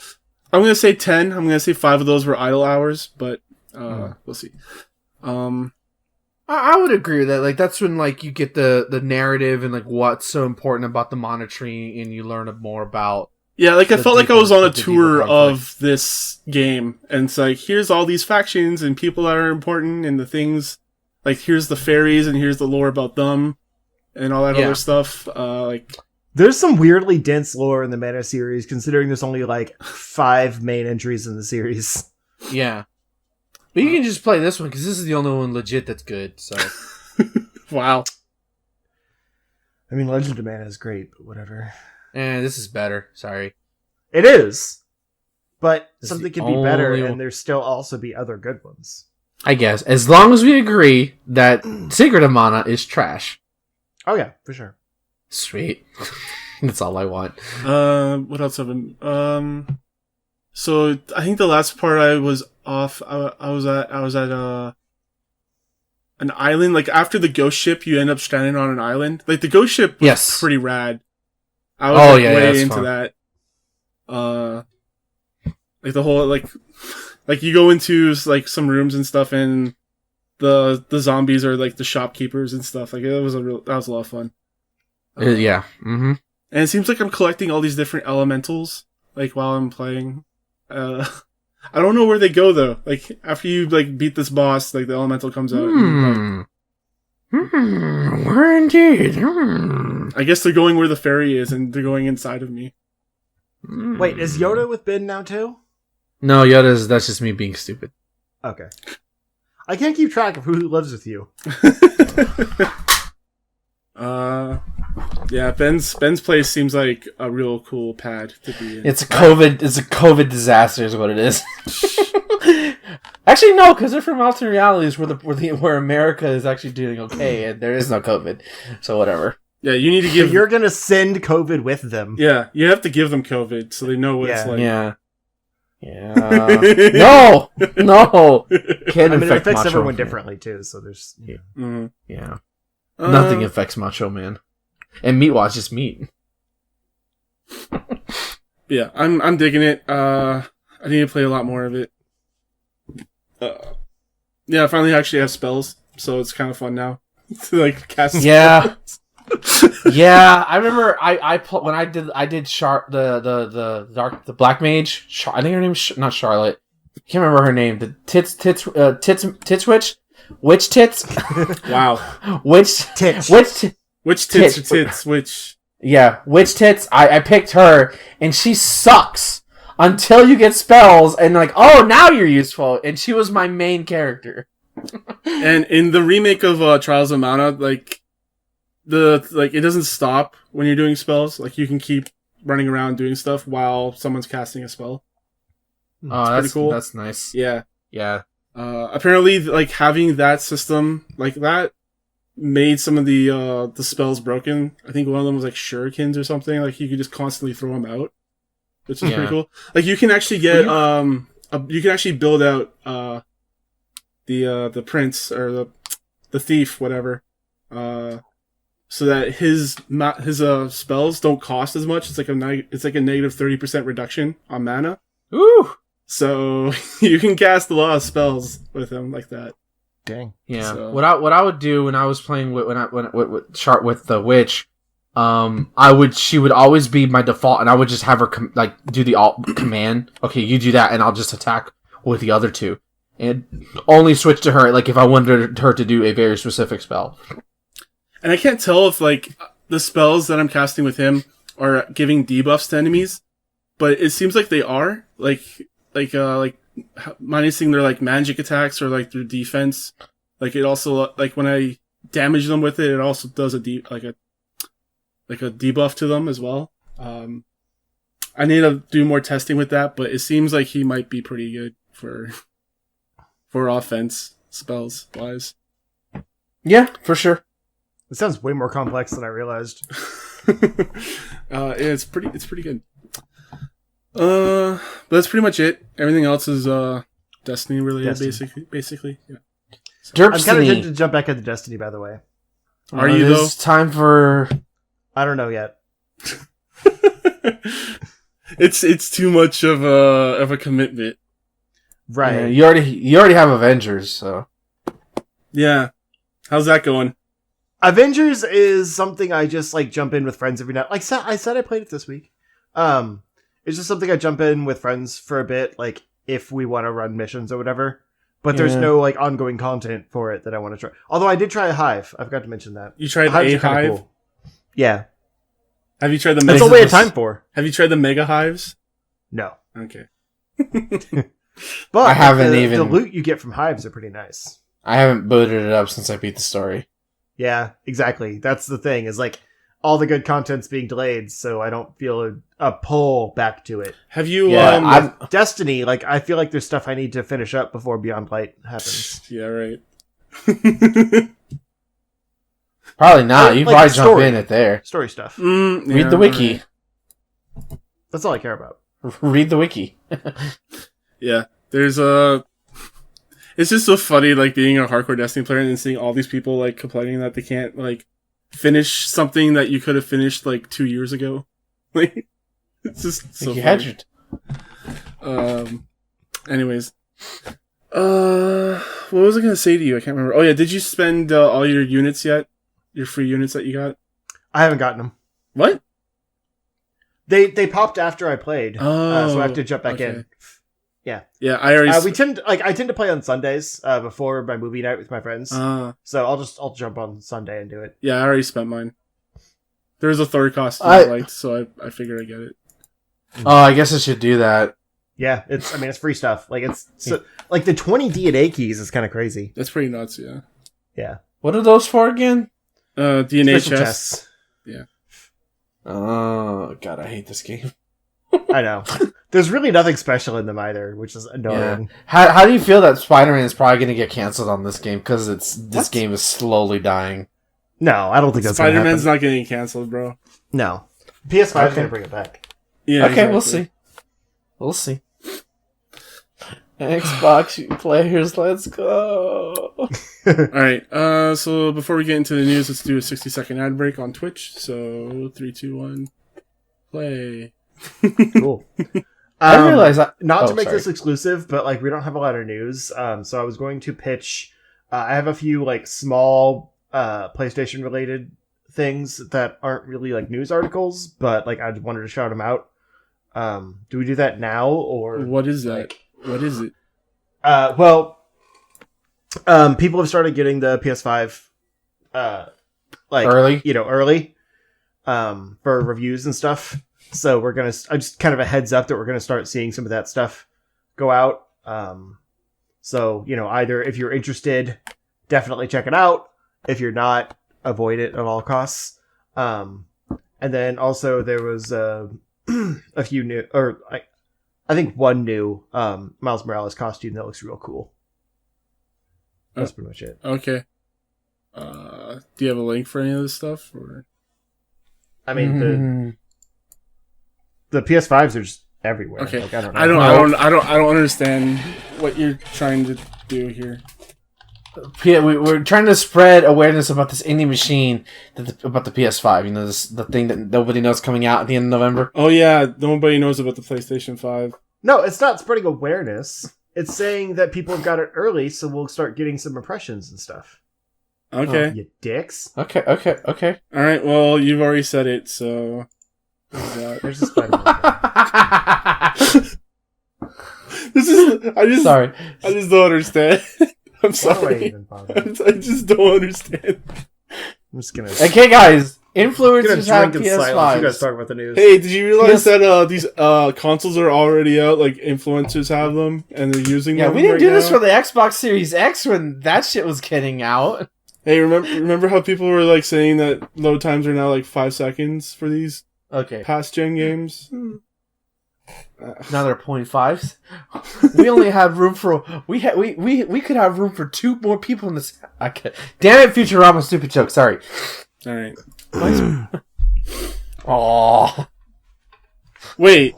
I'm gonna say 10. I'm gonna say 5 of those were idle hours, but we'll see. I would agree with that. Like, that's when, like, you get the narrative and, like, what's so important about the Mana Tree and you learn more about... Yeah, like, I felt like I was on a tour of this game. And it's like, here's all these factions and people that are important and the things... Like, here's the fairies and here's the lore about them and all that other stuff. There's some weirdly dense lore in the Mana series, considering there's only, like, 5 main entries in the series. Yeah. But you can just play this one, because this is the only one legit that's good, so... Wow. I mean, Legend of Mana is great, but whatever. This is better. Sorry. It is! But This something is the can be better, only and one. there still also be other good ones. I guess. As long as we agree that Secret of Mana is trash. Oh yeah, for sure. Sweet. That's all I want. What else have I... So I think the last part I was off. I was at an island. Like after the ghost ship, you end up stranded on an island. Like the ghost ship was pretty rad. I was way into fun. that. Like the whole like Like you go into like some rooms and stuff, and the zombies are like the shopkeepers and stuff. Like that was a lot of fun. Yeah. Mm-hmm. And it seems like I'm collecting all these different elementals like while I'm playing. I don't know where they go though. Like after you like beat this boss, like the elemental comes out. And, where indeed? I guess they're going where the fairy is, and they're going inside of me. Wait, is Yoda with Ben now too? No, that's just me being stupid. Okay. I can't keep track of who lives with you. Yeah, Ben's place seems like a real cool pad to be in. It's a COVID disaster is what it is. Actually, no, because they're from alternate realities where America is actually doing okay and there is no COVID. So whatever. Yeah, you need to give. So you're gonna send COVID with them. Yeah, you have to give them COVID so they know what it's like. Yeah. No. Can't it affects Macho everyone Man. differently too. So there's Yeah. Nothing affects Macho Man, and meat was just meat. Yeah, I'm digging it. I need to play a lot more of it. Yeah, I finally actually have spells, so it's kind of fun now to like cast. Yeah. Yeah, I remember when I did the Black Mage. I think her name's not Charlotte. I can't remember her name. The tits witch tits. Wow. Which tits are tits? Which? Yeah, witch tits. I picked her, and she sucks until you get spells, and like, oh, now you're useful. And she was my main character. And in the remake of Trials of Mana, like. It doesn't stop when you're doing spells. Like you can keep running around doing stuff while someone's casting a spell. Oh, that's pretty cool. That's nice. Yeah. Apparently, like having that system like that made some of the spells broken. I think one of them was like shurikens or something. Like you could just constantly throw them out, which is pretty cool. Like you can actually get you can actually build out the prince or the thief, whatever. So that his spells don't cost as much. It's like a negative 30% reduction on mana. Ooh! So you can cast a lot of spells with him like that. Dang. Yeah. So. What I would do when I was playing with the witch, she would always be my default, and I would just have her do the alt command. Okay, you do that, and I'll just attack with the other two, and only switch to her like if I wanted her to do a very specific spell. And I can't tell if, like, the spells that I'm casting with him are giving debuffs to enemies, but it seems like they are. Like minusing their, like, magic attacks or, like, their defense. Like, it also, like, when I damage them with it, it also does a debuff to them as well. I need to do more testing with that, but it seems like he might be pretty good for offense spells-wise. Yeah, for sure. It sounds way more complex than I realized. It's pretty good. But that's pretty much it. Everything else is Destiny related, basically. Yeah. So. I'm kind of tempted to jump back into Destiny, by the way. Are you though? It's time for. I don't know yet. It's too much of a commitment. Right. Yeah, you already have Avengers, so. Yeah. How's that going? Avengers is something I just like jump in with friends every night. Like I said, I played it this week. It's just something I jump in with friends for a bit, like if we want to run missions or whatever. But there's no like ongoing content for it that I want to try. Although I did try a Hive. I forgot to mention that. You tried a Hive? Cool. Yeah. Have you tried the? That's all we had time for. Have you tried the Mega Hives? No. Okay. But I haven't even. The loot you get from Hives are pretty nice. I haven't booted it up since I beat the story. Yeah, exactly. That's the thing, is like all the good content's being delayed, so I don't feel a pull back to it. Have you Destiny, like I feel like there's stuff I need to finish up before Beyond Light happens. Yeah, right. Probably not. You probably jump in it there. Story stuff. Read the wiki. Right. That's all I care about. Read the wiki. Yeah. There's it's just so funny, like, being a hardcore Destiny player and seeing all these people, like, complaining that they can't, like, finish something that you could have finished, like, 2 years ago. Like, it's just so funny. You had your... Anyways. What was I gonna say to you? I can't remember. Oh yeah, did you spend all your units yet? Your free units that you got? I haven't gotten them. What? They popped after I played, so I have to jump back in. Yeah, I already. I tend to play on Sundays before my movie night with my friends. So I'll jump on Sunday and do it. Yeah, I already spent mine. There's a third costume I liked, so I figured I'd get it. Oh, I guess I should do that. Yeah, it's free stuff. Like like the 20 DNA keys is kind of crazy. That's pretty nuts. Yeah. Yeah. What are those for again? DNA chests. Yeah. Oh God, I hate this game. I know. There's really nothing special in them either, which is annoying. Yeah. How do you feel that Spider-Man is probably going to get canceled on this game because this game is slowly dying? No, I don't think that's Spider-Man's not getting canceled, bro. No. PS5 is going to bring it back. Yeah. Okay, exactly. We'll see. Xbox players, let's go. Alright, so before we get into the news, let's do a 60-second ad break on Twitch. So, 3, 2, 1, play. Cool. I realize that... Not to make this exclusive, but like we don't have a lot of news, so I was going to pitch... I have a few like small PlayStation-related things that aren't really like news articles, but like I just wanted to shout them out. Do we do that now, or... What is that? What is it? People have started getting the PS5, early, early, for reviews and stuff. So we're gonna, just kind of a heads up that we're gonna start seeing some of that stuff go out. So either if you're interested, definitely check it out. If you're not, avoid it at all costs. And then also there was a few new, I think one new Miles Morales costume that looks real cool. That's pretty much it. Okay. Do you have a link for any of this stuff? Or? I mean, the PS5s are just everywhere. Okay. Like, I don't know. I don't understand what you're trying to do here. Yeah, we're trying to spread awareness about this indie machine, about the PS5. The thing that nobody knows coming out at the end of November. Oh yeah, nobody knows about the PlayStation 5. No, it's not spreading awareness. It's saying that people have got it early, so we'll start getting some impressions and stuff. Okay. Oh, you dicks. Okay. All right. Well, you've already said it, so. There's the Spider-Man. Sorry. I just don't understand. I'm sorry. I just don't understand. I'm just gonna. Okay, guys. Influencers have PS5s. You guys talk about the news. Hey, did you realize that these consoles are already out? Like influencers have them and they're using them. Yeah, we didn't do this for the Xbox Series X when that shit was getting out. Hey, remember how people were like saying that load times are now like 5 seconds for these past gen games? Now they're 0.5s. We only have room for we could have room for 2 more people in this. Damn it, Futurama, stupid joke. Sorry. All right. Oh. Wait.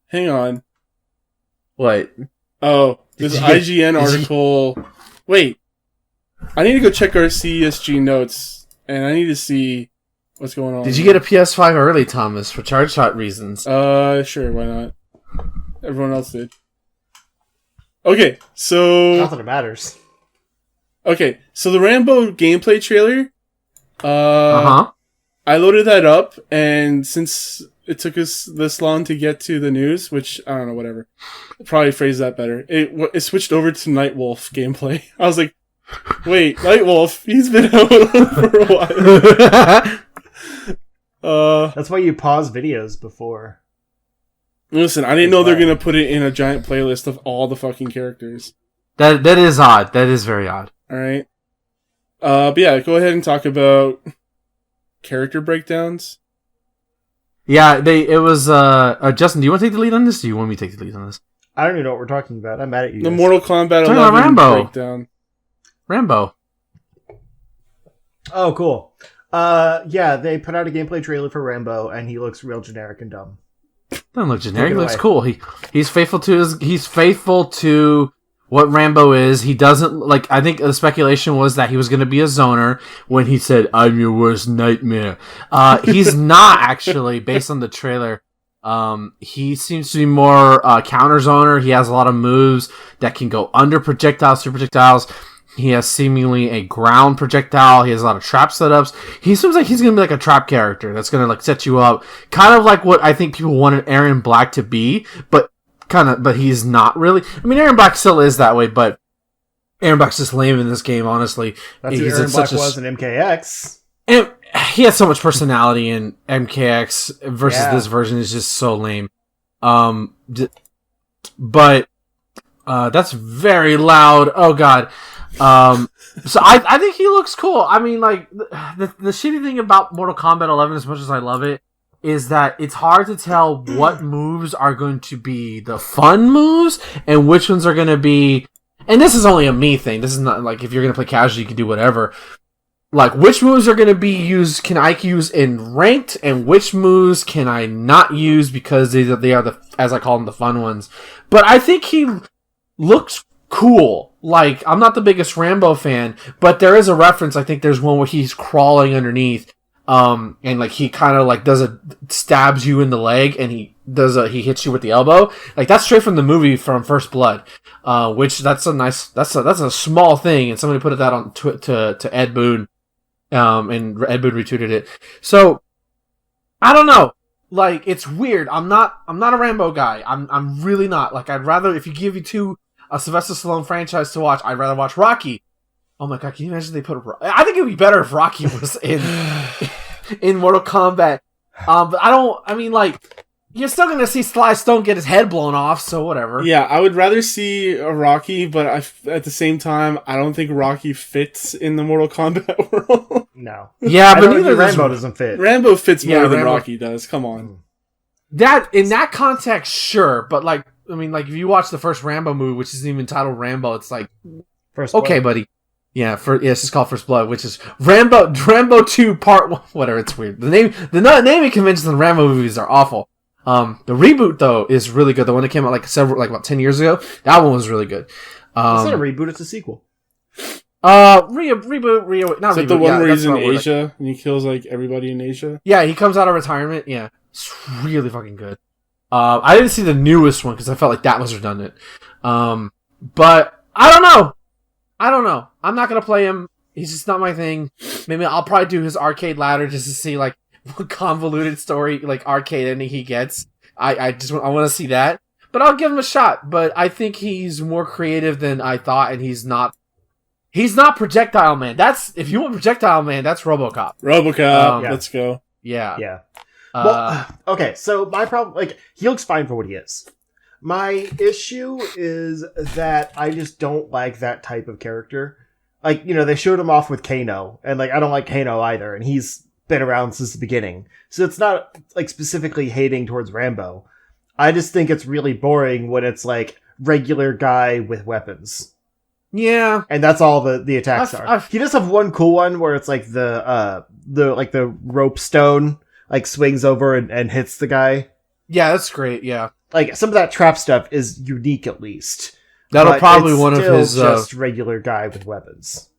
Hang on. What? Oh, this IGN article. Wait. I need to go check our CSG notes, and I need to see what's going on. Did you get a PS5 early, Thomas, for charge shot reasons? Sure, why not? Everyone else did. Okay, so... Not that it matters. Okay, so the Rambo gameplay trailer, I loaded that up, and since it took us this long to get to the news, which, I don't know, whatever. Probably phrase that better. It switched over to Nightwolf gameplay. I was like, wait, Nightwolf, he's been out for a while. That's why you pause videos before. Listen, I didn't know they're going to put it in a giant playlist of all the fucking characters. That is odd. That is very odd. Alright. But yeah, go ahead and talk about character breakdowns. Yeah, it was, Justin, do you want to take the lead on this, or do you want me to take the lead on this? I don't even know what we're talking about. I'm mad at you The guys. Mortal Kombat 11 Rambo. breakdown. Rambo. Oh, cool. Yeah, they put out a gameplay trailer for Rambo, and he looks real generic and dumb. Doesn't look generic. He looks cool. He's faithful to what Rambo is. He doesn't I think the speculation was that he was going to be a zoner when he said, "I'm your worst nightmare." He's not actually, based on the trailer. He seems to be more counter zoner. He has a lot of moves that can go under projectiles, through projectiles. He has seemingly a ground projectile. He has a lot of trap setups. He seems like he's going to be like a trap character that's going to like set you up. Kind of like what I think people wanted Aaron Black to be, but he's not really. I mean, Aaron Black still is that way, but Aaron Black's just lame in this game, honestly. That's what Aaron Black was in MKX. And he has so much personality in MKX versus this version is just so lame. But that's very loud. Oh god. So I think he looks cool. I mean, like the shitty thing about Mortal Kombat 11, as much as I love it, is that it's hard to tell what moves are going to be the fun moves and which ones are going to be. And this is only a me thing. This is not like if you're going to play casual, you can do whatever. Like, which moves are going to be used, can I use in ranked, and which moves can I not use because they are the, as I call them, the fun ones. But I think he looks cool. Like, I'm not the biggest Rambo fan, but there is a reference. I think there's one where he's crawling underneath, and like he kind of like stabs you in the leg, and he hits you with the elbow. Like, that's straight from the movie from First Blood, which that's a small thing, and somebody put that on to Ed Boon. And Ed Boon retweeted it. So I don't know. Like, it's weird. I'm not a Rambo guy. I'm really not. Like, I'd rather, if you give me a Sylvester Stallone franchise to watch, I'd rather watch Rocky. Oh my god, can you imagine they put I think it would be better if Rocky was in Mortal Kombat. But I mean, like, you're still gonna see Sly Stone get his head blown off, so whatever. Yeah, I would rather see a Rocky, but at the same time, I don't think Rocky fits in the Mortal Kombat world. No. Yeah, but neither Rambo doesn't fit. Rambo fits more than Rocky does. Come on. That in that context, sure, but like, I mean, like if you watch the first Rambo movie, which isn't even titled Rambo, it's like, First Blood. Okay, buddy. Yeah, it's just called First Blood, which is Rambo 2 Part 1. Whatever, it's weird. The naming conventions in Rambo movies are awful. The reboot though is really good. The one that came out like about 10 years ago. That one was really good. It's not a reboot; it's a sequel. Reboot. Not is that reboot. the one where he's in Asia Asia and he kills like everybody in Asia? Yeah, he comes out of retirement. Yeah, it's really fucking good. I didn't see the newest one because I felt like that was redundant. But I don't know. I'm not gonna play him. He's just not my thing. Maybe I'll probably do his arcade ladder just to see like what convoluted story like arcade ending he gets. I want to see that. But I'll give him a shot. But I think he's more creative than I thought, and he's not Projectile Man. If you want Projectile Man, that's RoboCop. Let's go. Yeah. Well, okay, so my problem, like, he looks fine for what he is. My issue is that I just don't like that type of character. Like, you know, they showed him off with Kano, and, like, I don't like Kano either, and he's been around since the beginning. So it's not, like, specifically hating towards Rambo. I just think it's really boring when it's, like, regular guy with weapons. Yeah. And that's all the attacks are. He does have one cool one where it's, like, the rope stone, like, swings over and hits the guy. Yeah, that's great, yeah. Like, some of that trap stuff is unique, at least. That'll probably one of his just regular guy with weapons.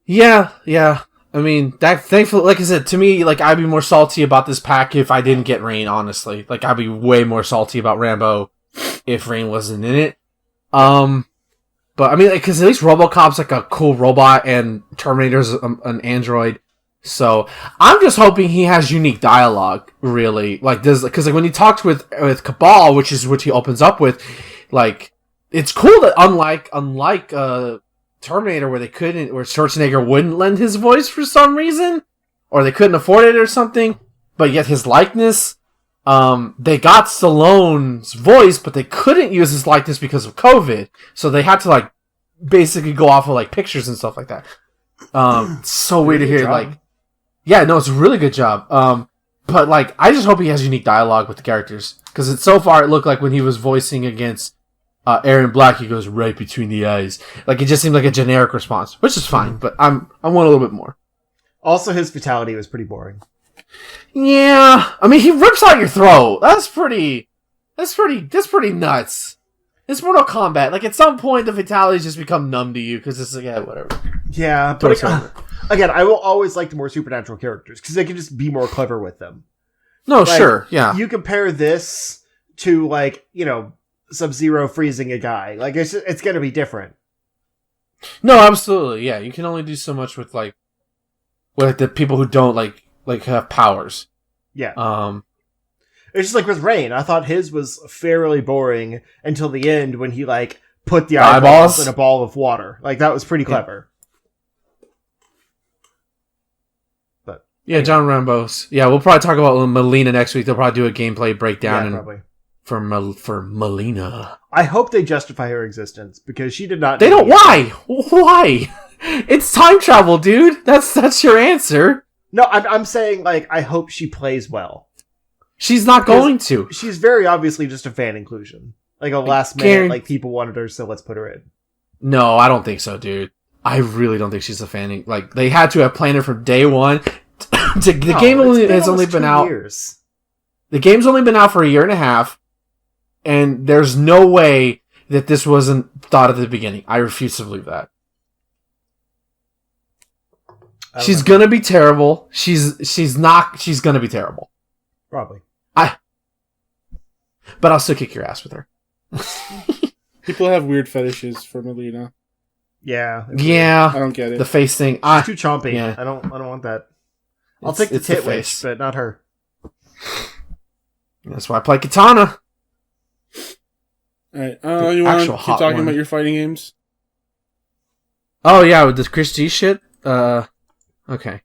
Yeah. I mean, that thankfully, like I said, to me, like, I'd be more salty about this pack if I didn't get Rain, honestly. Like, I'd be way more salty about Rambo if Rain wasn't in it. But I mean, because at least RoboCop's like a cool robot and Terminator's an android. So I'm just hoping he has unique dialogue, really. Like, because like when he talked with Cabal, which is what he opens up with, like, it's cool that unlike Terminator, where Schwarzenegger wouldn't lend his voice for some reason, or they couldn't afford it or something, but yet his likeness, they got Stallone's voice, but they couldn't use his likeness because of COVID, so they had to like basically go off of like pictures and stuff like that. It's so weird to hear. Like, yeah, no, it's a really good job. But like, I just hope he has unique dialogue with the characters, because so far it looked like when he was voicing against Aaron Black, he goes right between the eyes. Like, it just seemed like a generic response, which is fine, but I want a little bit more. Also, his fatality was pretty boring. Yeah, I mean, he rips out your throat. That's pretty nuts. It's Mortal Kombat. Like, at some point, the fatalities just become numb to you, because it's like, yeah, whatever. Yeah, but again, I will always like the more supernatural characters, because they can just be more clever with them. No, like, sure, yeah. You compare this to like, you know, Sub-Zero freezing a guy. Like it's going to be different. No, absolutely. Yeah, you can only do so much with the people who don't like have powers. Yeah. It's just like with Rain. I thought his was fairly boring until the end when he like put the eyeballs in a ball of water. Like that was pretty clever. But yeah, John Rambo's. Yeah, we'll probably talk about Melina next week. They'll probably do a gameplay breakdown probably. for Melina. I hope they justify her existence because she did not. They don't. Why? Why? It's time travel, dude. That's your answer. No, I'm saying like I hope she plays well. She's not going to. She's very obviously just a fan inclusion. Like a last minute, like people wanted her, so let's put her in. No, I don't think so, dude. I really don't think she's a fan. Like they had to have planned her from day one. The game has only been out. Years. The game's only been out for a year and a half, and there's no way that this wasn't thought at the beginning. I refuse to believe that. She's gonna be terrible. She's gonna be terrible. Probably. But I'll still kick your ass with her. People have weird fetishes for Melina. Yeah. Yeah. I don't get it. The face thing. She's too chompy. Yeah. I don't want that. I'll take the tit witch, but not her. That's why I play Katana. Alright. You want to keep talking about your fighting games? Oh yeah, with this Chris G shit? Okay.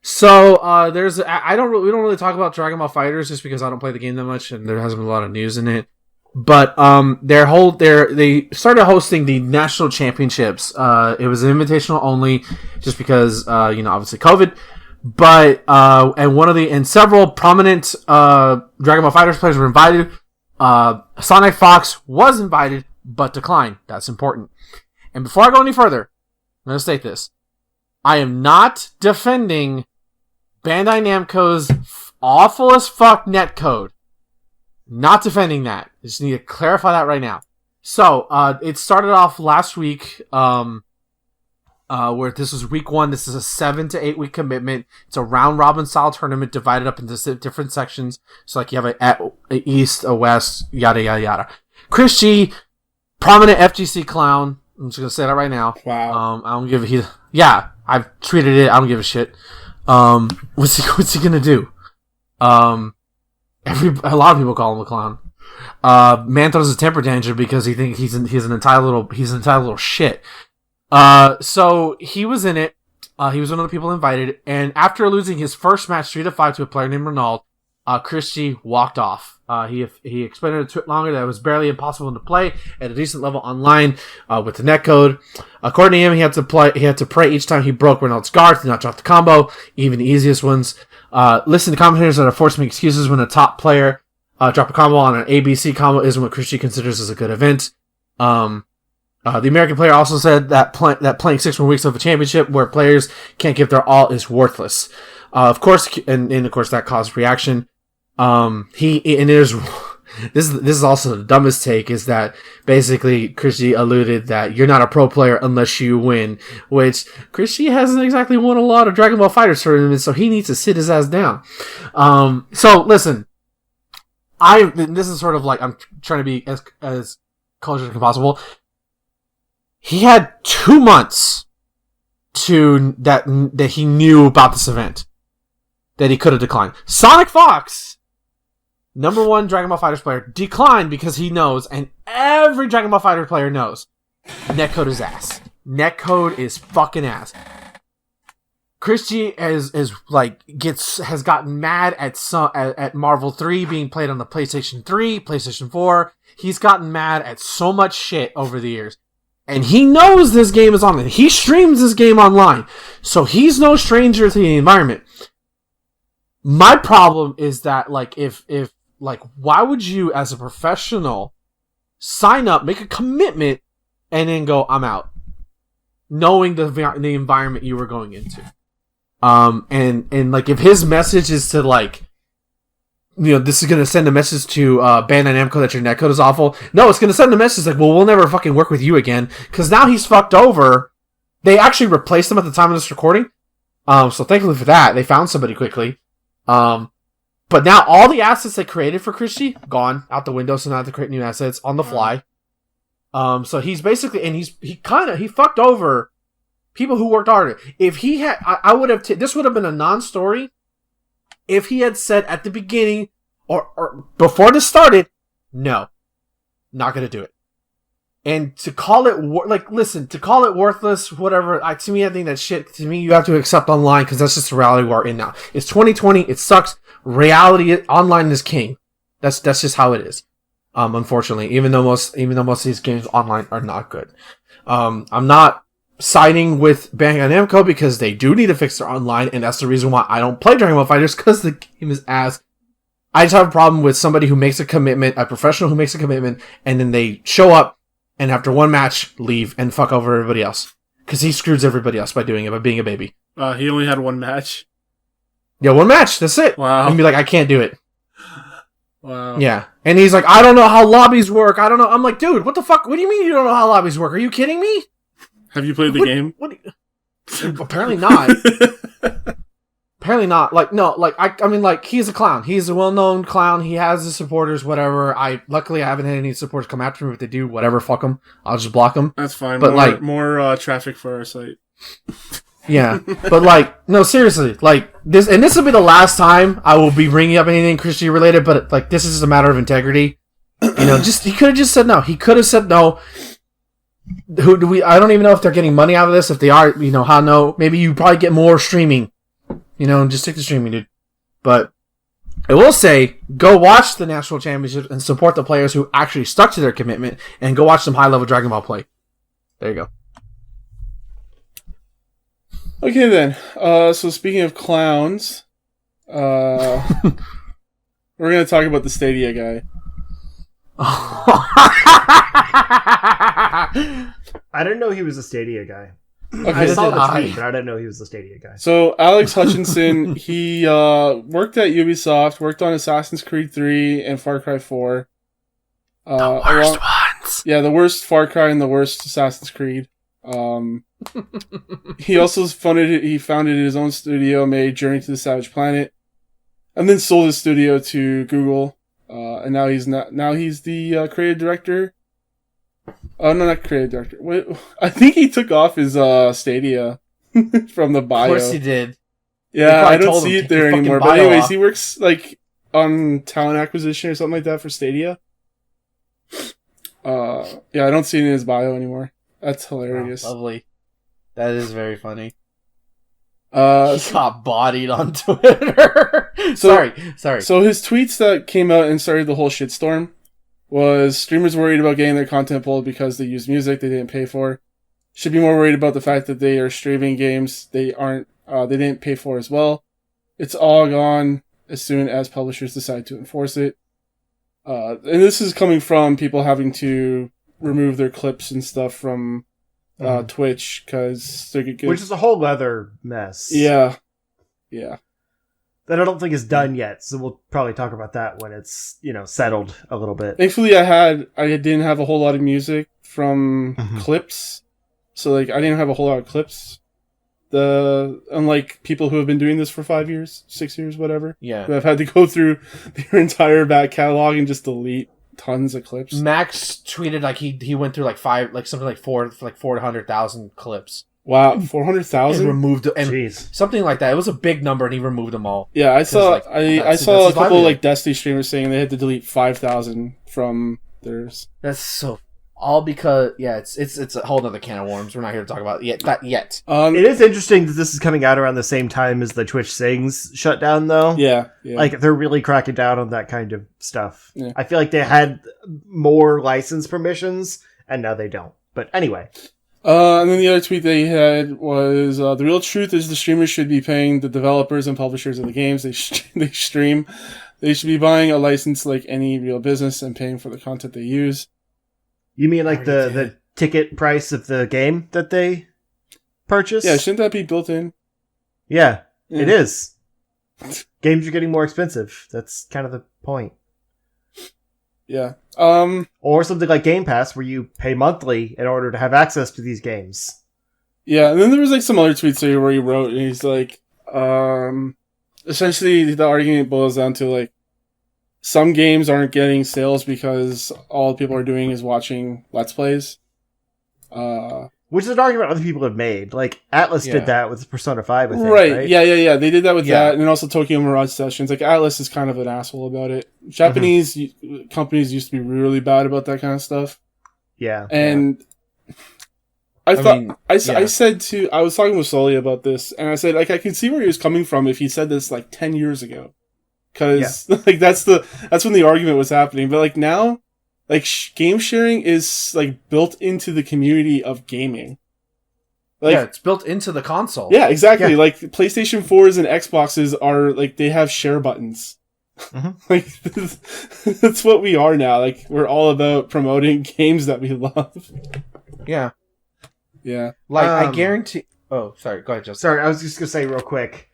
So, we don't really talk about Dragon Ball FighterZ just because I don't play the game that much and there hasn't been a lot of news in it. But, they started hosting the national championships. It was invitational only just because, obviously COVID. But, and several prominent, Dragon Ball FighterZ players were invited. Sonic Fox was invited, but declined. That's important. And before I go any further, I'm going to state this. I am not defending Bandai Namco's awful as fuck netcode. Not defending that. I just need to clarify that right now. So, it started off last week, where this was week 1. This is a 7 to 8 week commitment. It's a round robin style tournament divided up into different sections. So, like, you have a east, a west, yada, yada, yada. Chris G, prominent FGC clown. I'm just gonna say that right now. Wow. I don't give a yeah, I've tweeted it. I don't give a shit. What's he gonna do? A lot of people call him a clown. Man throws a temper tantrum because he thinks he's an entitled little shit. So he was in it. He was one of the people invited, and after losing his first match 3-5 to a player named Ronald, Chris G walked off. He explained it a bit longer that it was barely impossible to play at a decent level online with the netcode. According to him, he had to pray each time he broke Ronald's guard to not drop the combo, even the easiest ones. Listen to commentators that are forced to make excuses when a top player drop a combo on an ABC combo isn't what Chris G considers as a good event. The American player also said that playing 6 more weeks of a championship where players can't give their all is worthless. Of course, and of course that caused reaction. This is also the dumbest take, is that basically Chris G alluded that you're not a pro player unless you win, which Chris G hasn't exactly won a lot of Dragon Ball FighterZ tournaments, so he needs to sit his ass down. So listen, this is sort of like, I'm trying to be as cultured as possible. He had 2 months that he knew about this event that he could have declined. Sonic Fox, number 1 Dragon Ball FighterZ player, declined because he knows, and every Dragon Ball FighterZ player knows, netcode is ass. Netcode is fucking ass. Chris G has gotten mad at Marvel 3 being played on the PlayStation 3, PlayStation 4. He's gotten mad at so much shit over the years. And he knows this game is online. He streams this game online. So he's no stranger to the environment. My problem is that, why would you, as a professional, sign up, make a commitment, and then go, I'm out, knowing the environment you were going into? If his message is to, this is going to send a message to Bandai Namco that your netcode is awful. No, it's going to send a message well, we'll never fucking work with you again, because now he's fucked over. They actually replaced him at the time of this recording. So thankfully for that, they found somebody quickly. But now all the assets they created for Christie gone out the window, so now they have to create new assets on the fly. So he's basically, and he fucked over people who worked harder. If he had, I would have, this would have been a non-story if he had said at the beginning or before this started, no, not gonna do it. And to call it, to call it worthless, whatever, to me, I think that shit, to me, you have to accept online, because that's just the reality we're in now. It's 2020, it sucks. Reality, online is king. That's just how it is. Unfortunately, even though most of these games online are not good. I'm not siding with Bandai Namco, because they do need to fix their online, and that's the reason why I don't play Dragon Ball FighterZ, because the game is ass. I just have a problem with somebody who makes a commitment, a professional who makes a commitment, and then they show up, and after one match, leave and fuck over everybody else. Because he screws everybody else by doing it, by being a baby. He only had one match? Yeah, one match. That's it. Wow. And be like, I can't do it. Wow. Yeah. And he's like, I don't know how lobbies work. I don't know. I'm like, dude, what the fuck? What do you mean you don't know how lobbies work? Are you kidding me? Have you played the game? Apparently not. Apparently not. Like, no, like, I mean, like, he's a clown. He's a well-known clown. He has the supporters, whatever. Luckily, I haven't had any supporters come after me. If they do, whatever, fuck them. I'll just block them. That's fine. But more traffic for our site. Yeah. But, like, no, seriously. Like, this will be the last time I will be bringing up anything Christian related, but, like, this is just a matter of integrity. You know, he could have just said no. He could have said no. I don't even know if they're getting money out of this. If they are, you know, how no. Maybe you probably get more streaming. You know, just take the streaming, dude. But I will say, go watch the National Championship and support the players who actually stuck to their commitment, and go watch some high-level Dragon Ball play. There you go. Okay, then. So speaking of clowns, we're going to talk about the Stadia guy. I didn't know he was a Stadia guy. Okay, I saw the tweet, but I didn't know he was the Stadia guy. So Alex Hutchinson, he worked at Ubisoft, worked on Assassin's Creed 3 and Far Cry 4. The worst ones. Yeah, the worst Far Cry and the worst Assassin's Creed. He also founded his own studio, made Journey to the Savage Planet, and then sold his studio to Google. And now he's the creative director. Oh, no, not creative director. Wait, I think he took off his Stadia from the bio. Of course he did. Yeah, I don't see it there anymore. But anyways, he works like on talent acquisition or something like that for Stadia. Yeah, I don't see it in his bio anymore. That's hilarious. Oh, lovely. That is very funny. He got bodied on Twitter. Sorry. So his tweets that came out and started the whole shitstorm was streamers worried about getting their content pulled because they use music they didn't pay for. Should be more worried about the fact that they are streaming games they didn't pay for as well. It's all gone as soon as publishers decide to enforce it. And this is coming from people having to remove their clips and stuff from Twitch because they're good. Which is a whole other mess. Yeah. That I don't think is done yet, so we'll probably talk about that when it's, you know, settled a little bit. Thankfully, I didn't have a whole lot of music from clips, so like I didn't have a whole lot of clips. Unlike people who have been doing this for 5 years, 6 years, whatever. Yeah, who have had to go through their entire back catalog and just delete tons of clips. Max tweeted like he went through like 400,000 clips. Wow, 400,000? And removed them. Jeez. Something like that. It was a big number, and he removed them all. Yeah, I saw I saw a couple like Destiny streamers saying they had to delete 5,000 from theirs. That's so... All because... Yeah, it's a whole other can of worms. We're not here to talk about it yet. It is interesting that this is coming out around the same time as the Twitch Sings shutdown, though. Yeah. Like, they're really cracking down on that kind of stuff. Yeah. I feel like they had more license permissions, and now they don't. But anyway... and then the other tweet they had was, the real truth is the streamers should be paying the developers and publishers of the games they stream. They should be buying a license like any real business and paying for the content they use. You mean like the ticket price of the game that they purchase? Yeah, shouldn't that be built in? Yeah. It is. Games are getting more expensive. That's kind of the point. Yeah. Or something like Game Pass where you pay monthly in order to have access to these games. Yeah, and then there was like some other tweets there where he wrote and he's like, essentially the argument boils down to like some games aren't getting sales because all people are doing is watching Let's Plays. Which is an argument other people have made. Like, Atlas did that with Persona 5, I think, right? Yeah. They did that with that, and then also Tokyo Mirage Sessions. Like, Atlas is kind of an asshole about it. Japanese companies used to be really bad about that kind of stuff. Yeah. And I was talking with Sully about this, and I said, like, I can see where he was coming from if he said this, like, 10 years ago. Because, like, that's when the argument was happening. But, like, now... Like, game sharing is, like, built into the community of gaming. Like, it's built into the console. Yeah, exactly. Yeah. Like, PlayStation 4s and Xboxes are, like, they have share buttons. Like, that's what we are now. Like, we're all about promoting games that we love. Yeah. Yeah. Like, I guarantee... Oh, sorry. Go ahead, Justin. Sorry, I was just gonna say real quick.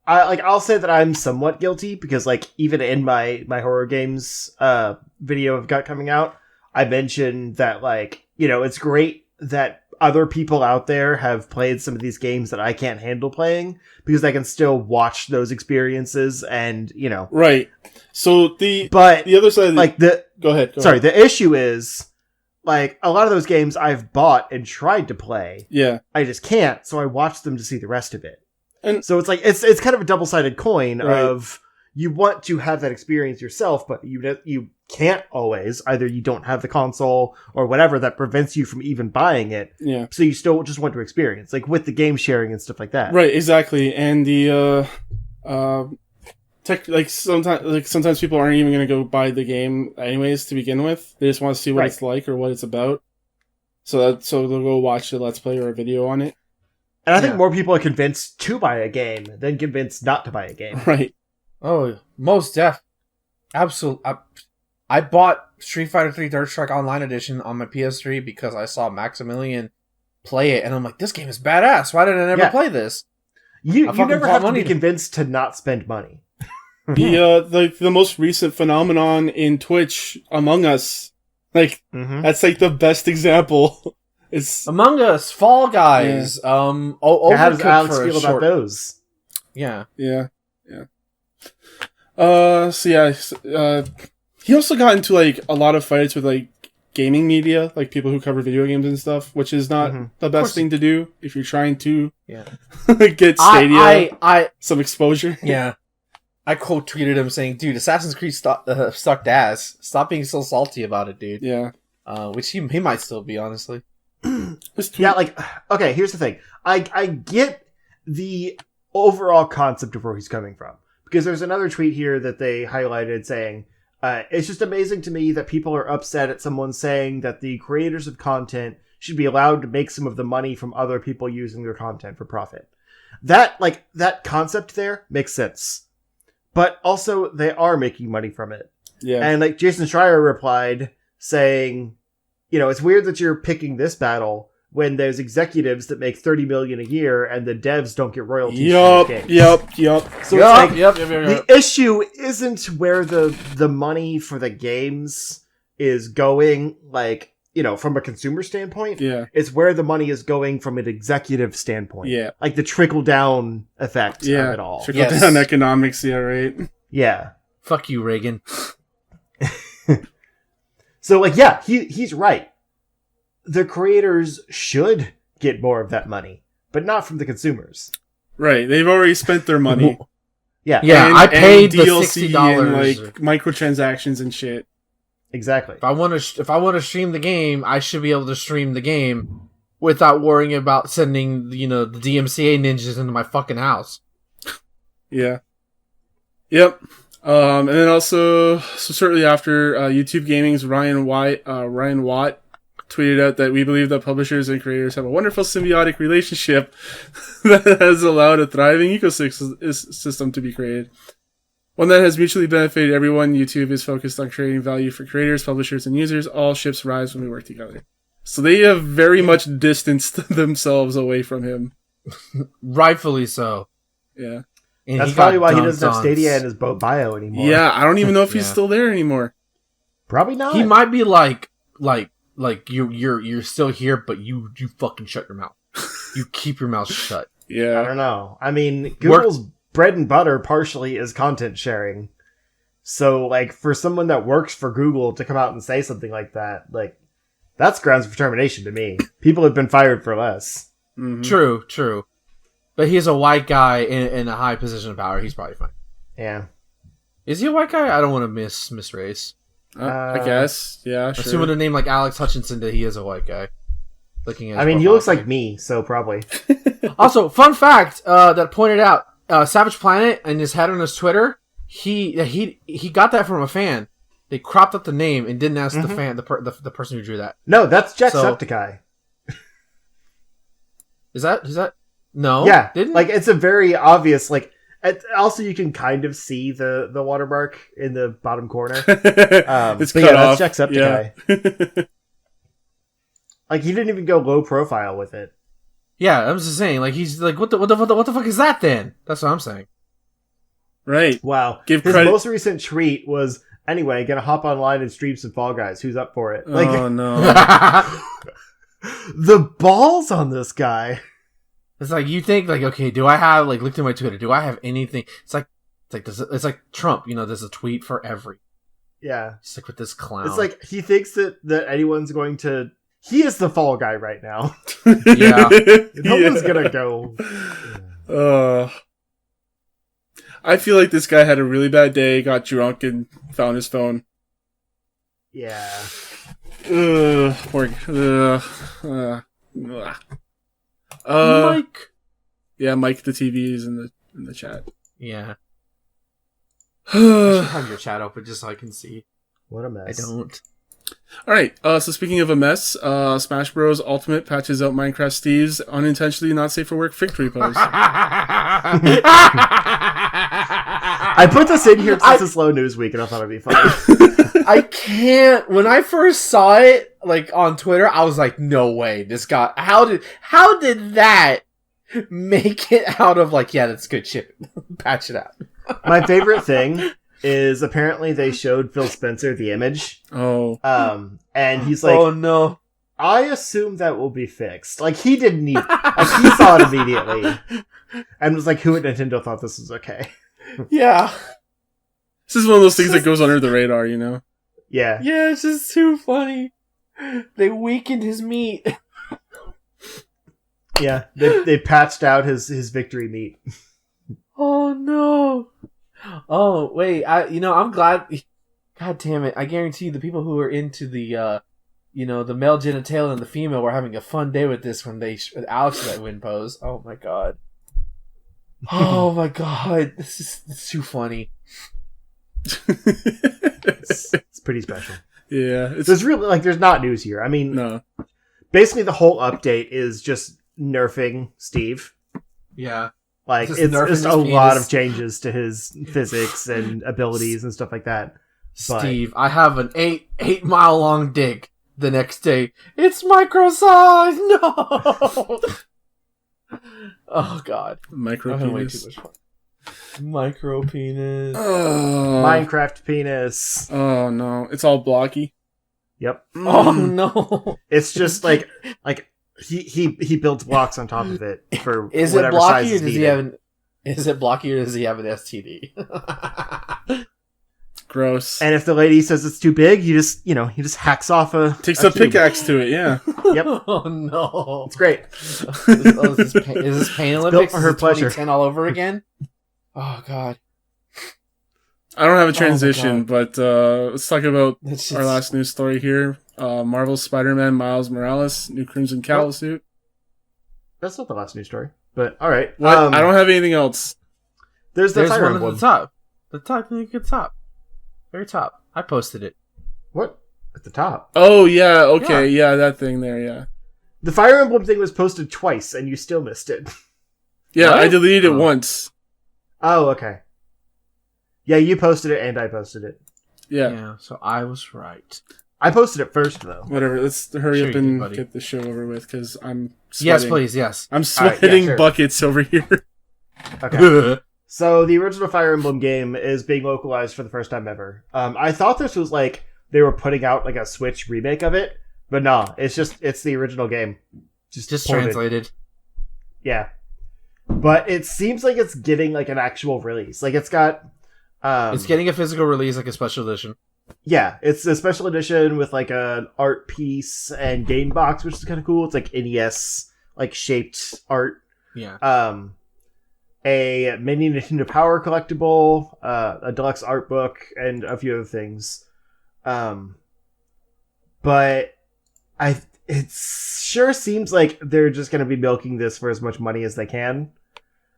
I'll say that I'm somewhat guilty because, like, even in my horror games video I've got coming out, I mentioned that, like, you know, it's great that other people out there have played some of these games that I can't handle playing because I can still watch those experiences and, you know. Right. So the other side of like Go ahead. The issue is, like, a lot of those games I've bought and tried to play. Yeah. I just can't, so I watch them to see the rest of it. And so it's like it's kind of a double-sided coin of you want to have that experience yourself, but you can't always. Either you don't have the console or whatever that prevents you from even buying it. Yeah. So you still just want to experience, like with the game sharing and stuff like that. Right. Exactly. And the sometimes people aren't even going to go buy the game anyways to begin with. They just want to see what it's like or what it's about. So they'll go watch a Let's Play or a video on it. And I think more people are convinced to buy a game than convinced not to buy a game. Right. Oh, most def. Absolutely. I bought Street Fighter 3 Third Strike Online Edition on my PS3 because I saw Maximilian play it, and I'm like, this game is badass. Why did I never play this? You never have to be convinced to not spend money. The most recent phenomenon in Twitch, Among Us, like, that's like the best example. It's Among Us, Fall Guys, how does Alex feel about those? Yeah. He also got into, like, a lot of fights with, like, gaming media, like people who cover video games and stuff, which is not the best thing to do if you're trying to get Stadia some exposure. Yeah. I quote tweeted him saying, dude, Assassin's Creed sucked ass. Stop being so salty about it, dude. Yeah. Which he might still be, honestly. Yeah, like, okay, here's the thing. I get the overall concept of where he's coming from. Because there's another tweet here that they highlighted saying, it's just amazing to me that people are upset at someone saying that the creators of content should be allowed to make some of the money from other people using their content for profit. That concept there makes sense. But also, they are making money from it. Yeah. And, like, Jason Schreier replied saying, you know, it's weird that you're picking this battle when there's executives that make $30 million a year and the devs don't get royalties. Yup. So the issue isn't where the money for the games is going, like, you know, from a consumer standpoint. Yeah. It's where the money is going from an executive standpoint. Yeah. Like the trickle-down effect of it all. Trickle-down economics, right? Yeah. Fuck you, Reagan. So, like, yeah, he's right. The creators should get more of that money, but not from the consumers. Right. They've already spent their money. Yeah. I paid the DLC $60 and, like, microtransactions and shit. Exactly. If I want to stream the game, I should be able to stream the game without worrying about sending, you know, the DMCA ninjas into my fucking house. Yeah. Yep. And then also, so shortly after, YouTube Gaming's Ryan Watt tweeted out that we believe that publishers and creators have a wonderful symbiotic relationship that has allowed a thriving ecosystem to be created. One that has mutually benefited everyone. YouTube is focused on creating value for creators, publishers, and users. All ships rise when we work together. So they have very much distanced themselves away from him. Rightfully so. Yeah. And that's probably why he doesn't have Stadia in his bio anymore. Yeah, I don't even know if he's still there anymore. Probably not. He might be like you're still here, but you fucking shut your mouth. You keep your mouth shut. Yeah. I don't know. I mean, Google's bread and butter partially is content sharing. So, like, for someone that works for Google to come out and say something like that, like, that's grounds for termination to me. People have been fired for less. Mm-hmm. True. But he's a white guy in a high position of power. He's probably fine. Yeah. Is he a white guy? I don't want to miss race. I guess. Yeah, sure. Assuming a name like Alex Hutchinson that he is a white guy. Looking at he looks like me, so probably. Also, fun fact that pointed out, Savage Planet and his head on his Twitter, he got that from a fan. They cropped up the name and didn't ask the fan, the person who drew that. No, that's Jacksepticeye. Is that? No. Yeah, didn't? Like, it's a very obvious, like, also you can kind of see the watermark in the bottom corner. It's cut off. That's Jacksepticeye. Yeah. Like, he didn't even go low profile with it. Yeah, I was just saying, like, he's like, what the fuck is that then? That's what I'm saying. Right. Wow. His most recent tweet was, anyway, gonna hop online and stream some Fall Guys. Who's up for it? Like, oh, no. The balls on this guy. It's like, you think, like, okay, do I have, like, look through my Twitter, do I have anything? It's like Trump, there's a tweet for every. Yeah. It's like with this clown. It's like, he thinks that anyone's going to... He is the fall guy right now. Yeah. No one's gonna go... I feel like this guy had a really bad day, got drunk, and found his phone. Yeah. Mike. Yeah, Mike the TV is in the chat. Yeah. I should have your chat open just so I can see. What a mess. I don't. Alright, so speaking of a mess, Smash Bros. Ultimate patches out Minecraft Steve's unintentionally not safe for work victory pose. I put this in here since it's low news week and I thought it'd be fun. I can't. When I first saw it, like, on Twitter, I was like, no way. This guy, how did that make it out of, like, yeah, that's good shit. Patch it out. My favorite thing is apparently they showed Phil Spencer the image. Oh. And he's like, oh no. I assume that will be fixed. Like, he didn't need, like, he saw it immediately. And was like, who at Nintendo thought this was okay? Yeah. This is one of those things that goes under the radar, you know? Yeah. Yeah, it's just too funny. They weakened his meat. Yeah. They patched out his victory meat. Oh no. Oh, wait, I'm glad. God damn it. I guarantee you the people who are into the, the male genitalia and the female were having a fun day with this when Alex that win pose. Oh my god. Oh my god. It's too funny. It's pretty special. Yeah. There's really, like, there's not news here. I mean, no. Basically the whole update is just nerfing Steve. Yeah. Like, it's just a lot of changes to his physics and abilities and stuff like that. Steve, I have an 8 mile long dick. The next day, it's micro size. No. Oh god. Micro penis. Way too much fun. Micro penis. Minecraft penis. Oh no, it's all blocky. Yep. Oh no. It's just like he builds blocks on top of it for is whatever it blocky size or does he have an? Is it blocky or does he have an STD? Gross. And if the lady says it's too big, he just hacks off takes a pickaxe to it. Yeah. Yep. Oh no, it's great. Is this Pain Olympics? Built for her pleasure. 2010 all over again. Oh god. I don't have a transition, but let's talk about our last news story here. Marvel's Spider-Man Miles Morales, new Crimson Cowl suit. That's not the last news story, but all right. What? I don't have anything else. There's Fire one Emblem. At the top. The top. Very top. I posted it. What? At the top? Oh, yeah. Okay. Yeah, that thing there, yeah. The Fire Emblem thing was posted twice, and you still missed it. Yeah, what? I deleted it once. Oh, okay. Yeah, you posted it, and I posted it. Yeah. So I was right. I posted it first, though. Whatever. Let's hurry up and get the show over with, because I'm sweating. Yes, please, yes. I'm sweating buckets over here. Okay. So the original Fire Emblem game is being localized for the first time ever. I thought this was like they were putting out like a Switch remake of it, but no, it's the original game. Just translated. Yeah. But it seems like it's getting like an actual release. Like it's got it's getting a physical release, like a special edition. Yeah, it's a special edition with like an art piece and game box, which is kind of cool. It's like NES like shaped art. Yeah. A mini Nintendo Power collectible, a deluxe art book, and a few other things. But it sure seems like they're just going to be milking this for as much money as they can.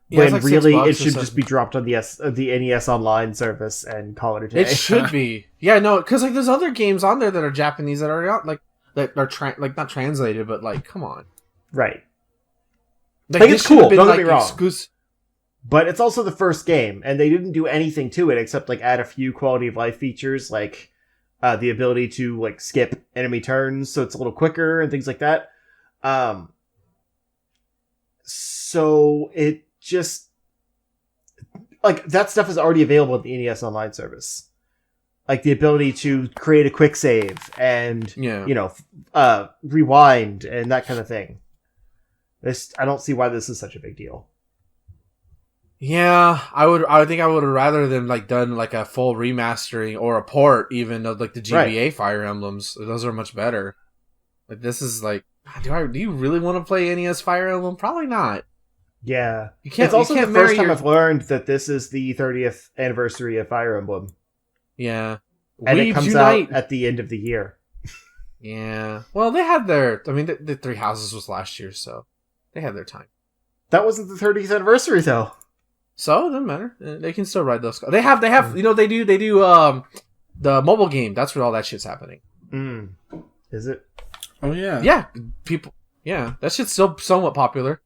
Yeah, when like really it should $6 just be dropped on the NES Online service and call it a day. It should be. Yeah, no, because like there's other games on there that are Japanese that are out, like that are like not translated, but like come on, right? Like it's cool. Don't get me wrong. Exclusive. But it's also the first game, and they didn't do anything to it except like add a few quality of life features, like the ability to like skip enemy turns, so it's a little quicker and things like that. So it just like that stuff is already available at the NES Online service, like the ability to create a quick save and rewind and that kind of thing. I don't see why this is such a big deal. Yeah, I think I would have rather than like done like a full remastering or a port even of like the GBA Fire Emblems. Those are much better. Like this is like, do you really want to play NES Fire Emblem? Probably not. Yeah, it's also the first time I've learned that this is the 30th anniversary of Fire Emblem. Yeah, and it comes out at the end of the year. Yeah, well, they had their. I mean, the Three Houses was last year, so they had their time. That wasn't the 30th anniversary, though. So it doesn't matter. They can still ride those. They have. They do. The mobile game. That's where all that shit's happening. Is it? Oh yeah. Yeah, people. Yeah, that shit's still somewhat popular.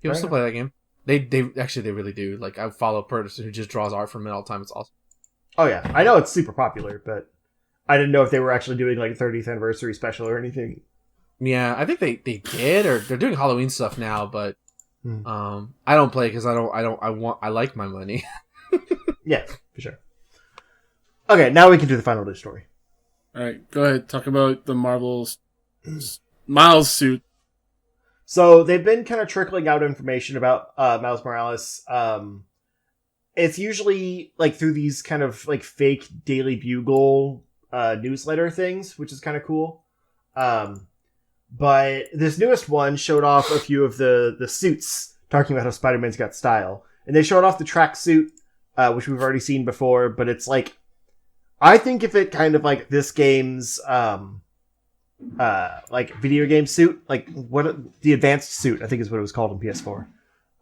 People still play that game. They really do. Like I follow a person who just draws art from it all the time. It's awesome. Oh yeah, I know it's super popular, but I didn't know if they were actually doing like a 30th anniversary special or anything. Yeah, I think they did, or they're doing Halloween stuff now, but I don't play because I like my money. Yeah, for sure. Okay, now we can do the final news story. All right, go ahead. Talk about the Marvel's Miles suit. So they've been kind of trickling out information about Miles Morales. It's usually like through these kind of like fake Daily Bugle newsletter things, which is kind of cool. But this newest one showed off a few of the suits, talking about how Spider-Man's got style. And they showed off the tracksuit, which we've already seen before, but it's like, I think if it kind of like this game's like video game suit, like the advanced suit, I think is what it was called in PS4.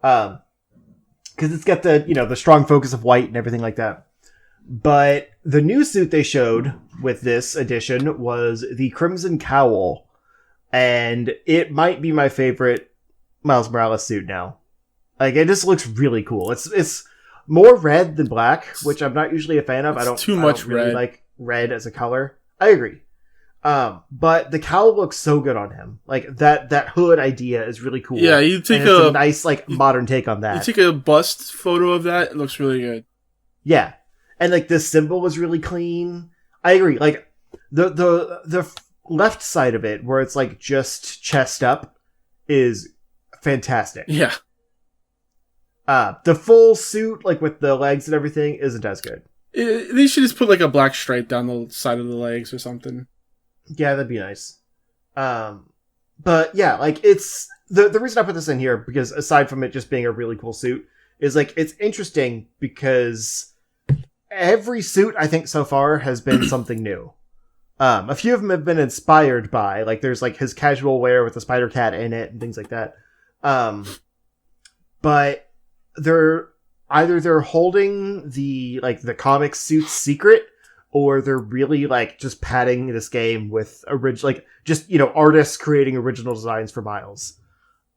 Because it's got the strong focus of white and everything like that. But the new suit they showed with this edition was the Crimson Cowl, and it might be my favorite Miles Morales suit now. Like it just looks really cool. It's more red than black, which I'm not usually a fan of. I don't really like red as a color. I agree. But the cowl looks so good on him. Like that hood idea is really cool. Yeah, you take a nice like modern take on that. You take a bust photo of that, it looks really good. Yeah. And like this symbol was really clean. I agree. Like the left side of it where it's like just chest up is fantastic. Yeah. The full suit, like with the legs and everything, isn't as good. They should just put like a black stripe down the side of the legs or something. Yeah, that'd be nice. But yeah, like it's the reason I put this in here, because aside from it just being a really cool suit, is like it's interesting because every suit I think so far has been something new. A few of them have been inspired by, like there's like his casual wear with the Spider Cat in it and things like that. But they're holding the comic suits secret, or they're really like just padding this game with artists creating original designs for Miles.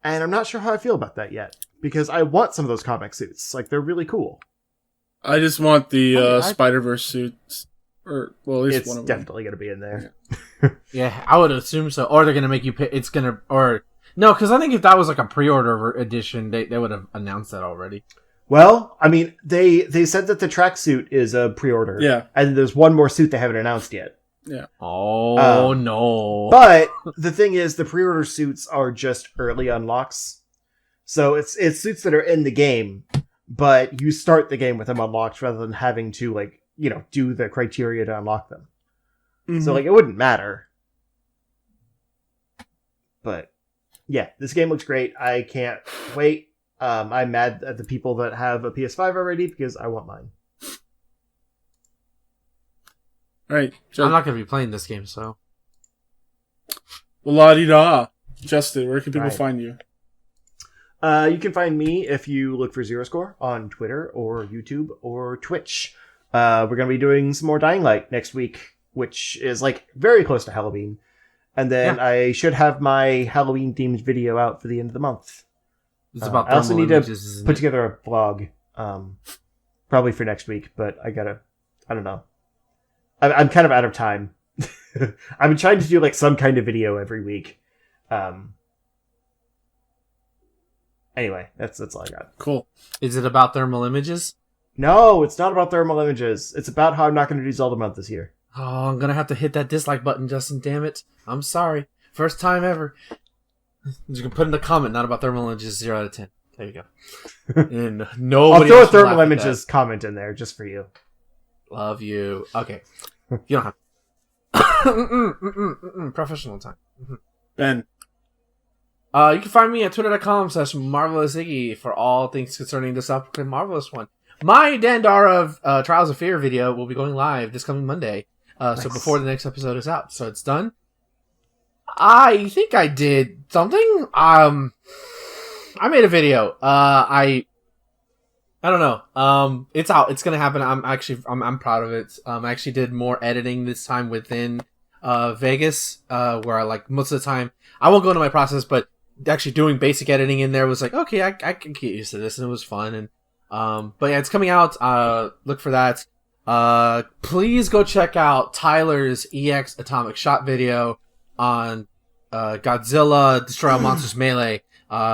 And I'm not sure how I feel about that yet, because I want some of those comic suits. Like they're really cool. I just want the Spider-Verse suits, or well, at least one of them. It's definitely going to be in there. Yeah, I would assume so. Or they're going to make you pay. It's going to, or no, because I think if that was like a pre-order edition, they would have announced that already. Well, I mean, they said that the tracksuit is a pre-order. Yeah. And there's one more suit they haven't announced yet. Yeah. Oh, no. But the thing is, the pre-order suits are just early unlocks. So it's suits that are in the game, but you start the game with them unlocked rather than having to, like, you know, do the criteria to unlock them. Mm-hmm. So, like, it wouldn't matter. But, yeah, this game looks great. I can't wait. I'm mad at the people that have a PS5 already because I want mine. Right. So, I'm not going to be playing this game, so. Well, la-di-da. Justin, where can people find you? You can find me if you look for Zero Score on Twitter or YouTube or Twitch. We're going to be doing some more Dying Light next week, which is, like, very close to Halloween. And then I should have my Halloween-themed video out for the end of the month. It's about I also need to put together a blog, probably for next week, but I don't know. I'm kind of out of time. I've been trying to do, like, some kind of video every week. Anyway, that's all I got. Cool. Is it about thermal images? No, it's not about thermal images. It's about how I'm not going to do Zelda month this year. Oh, I'm going to have to hit that dislike button, Justin, damn it. I'm sorry. First time ever. You can put in the comment, not about thermal images, 0 out of 10. There you go. And nobody I'll throw a thermal images comment in there just for you. Love you. Okay. You don't have professional time. Ben. You can find me at twitter.com/marvelousiggy for all things concerning this upcoming Marvelous one. My Dandara Trials of Fear video will be going live this coming Monday. Nice. So before the next episode is out. So it's done. I think I did something. I made a video. I don't know. It's out. It's gonna happen. I'm proud of it. I actually did more editing this time within Vegas, where I, like, most of the time I won't go into my process, but actually doing basic editing in there was like, okay, I can get used to this, and it was fun. And but yeah, it's coming out. Look for that. Please go check out Tyler's EX Atomic Shot video on Godzilla Destroy All Monsters Melee,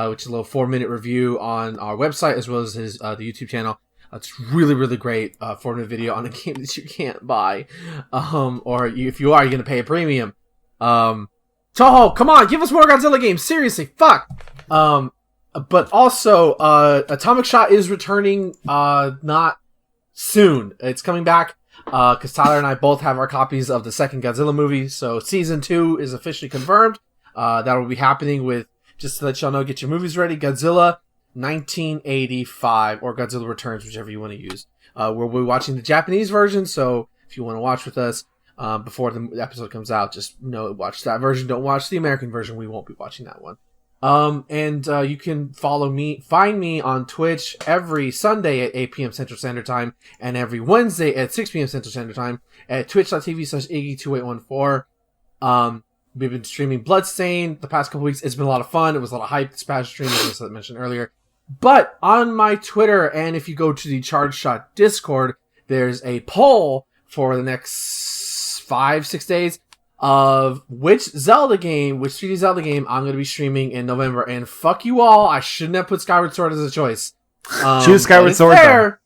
which is a little 4-minute review on our website as well as his the YouTube channel. It's really, really great 4-minute video on a game that you can't buy, or if you are, you're gonna pay a premium. Toho, come on, give us more Godzilla games. Seriously, fuck. But also, Atomic Shot is returning not soon. It's coming back because Tyler and I both have our copies of the second Godzilla movie. So season 2 is officially confirmed. That will be happening with, just to let y'all know, get your movies ready, Godzilla 1985 or Godzilla Returns, whichever you want to use. We'll be watching the Japanese version, so if you want to watch with us before the episode comes out, just watch that version. Don't watch the American version. We won't be watching that one. And you can find me on Twitch every Sunday at 8 p.m. Central Standard Time and every Wednesday at 6 p.m. Central Standard Time at twitch.tv/Iggy2814. We've been streaming Bloodstain the past couple weeks. It's been a lot of fun. It was a lot of hype this past stream, as I mentioned earlier. But on my Twitter, and if you go to the Charge Shot Discord, there's a poll for the next 5-6 days of which 3D Zelda game I'm going to be streaming in November. And fuck you all, I shouldn't have put Skyward Sword as a choice. Choose Skyward Sword.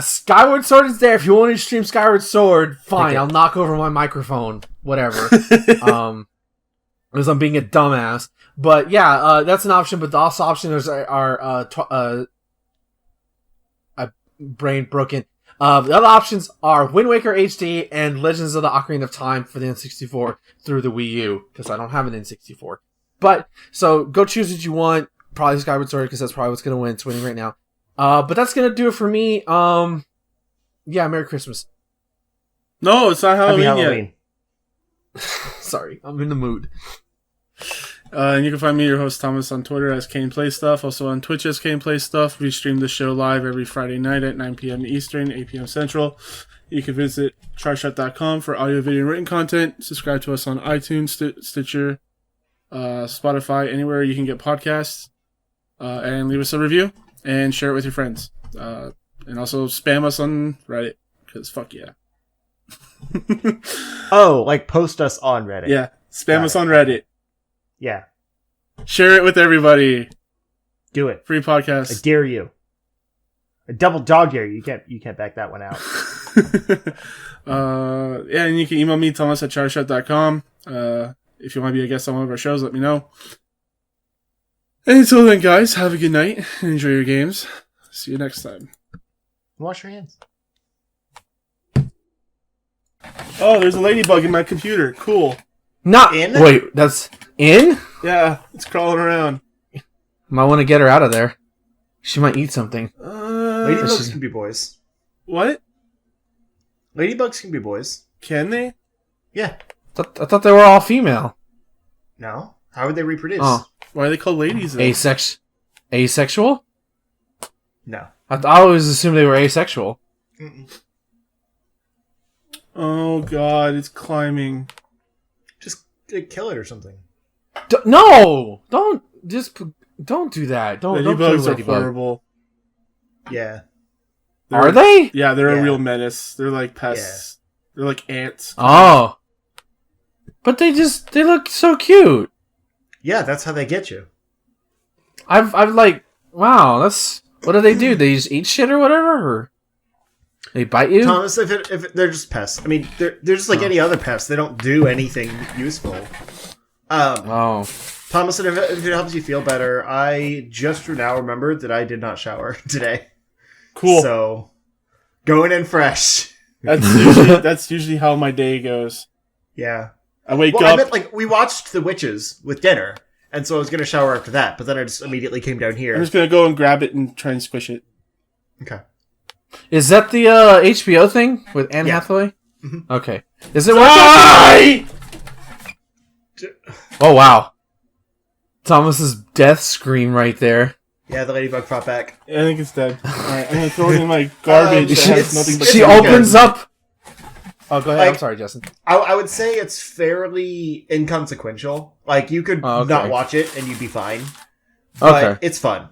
Skyward Sword is there. If you want to stream Skyward Sword, fine. I'll knock over my microphone. Whatever. Because I'm being a dumbass. But yeah, that's an option. But the also options are brain broken. The other options are Wind Waker HD and Legends of the Ocarina of Time for the N64 through the Wii U, because I don't have an N64. But, so, go choose what you want. Probably Skyward Sword, because that's probably what's going to win. It's winning right now. But that's going to do it for me. Yeah, Merry Christmas. No, it's not Halloween yet. Sorry, I'm in the mood. And you can find me, your host Thomas, on Twitter as Kane Plays Stuff. Also on Twitch as Kane Plays Stuff. We stream the show live every Friday night at 9 p.m. Eastern, 8 p.m. Central. You can visit charshot.com for audio, video, and written content. Subscribe to us on iTunes, Stitcher, Spotify, anywhere you can get podcasts. And leave us a review and share it with your friends. And also spam us on Reddit, because fuck yeah. Oh, like post us on Reddit. Yeah, spam us on Reddit. Yeah. Share it with everybody. Do it. Free podcast. I dare you. A double dog dare you. You can't back that one out. Yeah, and you can email me, Thomas at charshot.com. If you want to be a guest on one of our shows, let me know. And until then, guys, have a good night and enjoy your games. See you next time. Wash your hands. Oh, there's a ladybug in my computer. Cool. Not in. Wait, that's in. Yeah, it's crawling around. Might want to get her out of there. She might eat something. Ladybugs can be boys. What? Ladybugs can be boys. Can they? Yeah. I thought they were all female. No. How would they reproduce? Oh. Why are they called ladies then? Asexual? No. I always assumed they were asexual. Mm-mm. Oh god, it's climbing. Just kill it or something. No! Don't do that. Don't kill Ladybugs are ladybug. horrible. Yeah. Are they? Yeah, they're a Yeah. real menace. They're like pests. They're like ants. Oh. But they look so cute. Yeah, that's how they get you. I've like, wow, that's, what do? They just eat shit or whatever? Or they bite you? Thomas, if they're just pests. I mean, they're just like any other pest. They don't do anything useful. Oh. Thomas, if it helps you feel better, I just now remembered that I did not shower today. Cool. So, going in fresh. That's usually how my day goes. Yeah. I wake Well, up. I meant, like, we watched The Witches with dinner, and so I was going to shower after that, but then I just immediately came down here. I'm just gonna go and grab it and try and squish it. Okay. Is that the HBO thing with Anne Hathaway? Mm-hmm. Okay. Is it Die! Oh, wow. Thomas's death scream right there. Yeah, the ladybug fought back. I think it's dead. Alright, I'm gonna throw it in my garbage that has nothing but She really opens good. up. Oh, go ahead. Like, I'm sorry, Justin. I would say it's fairly inconsequential. Like, you could not watch it and you'd be fine. But it's fun.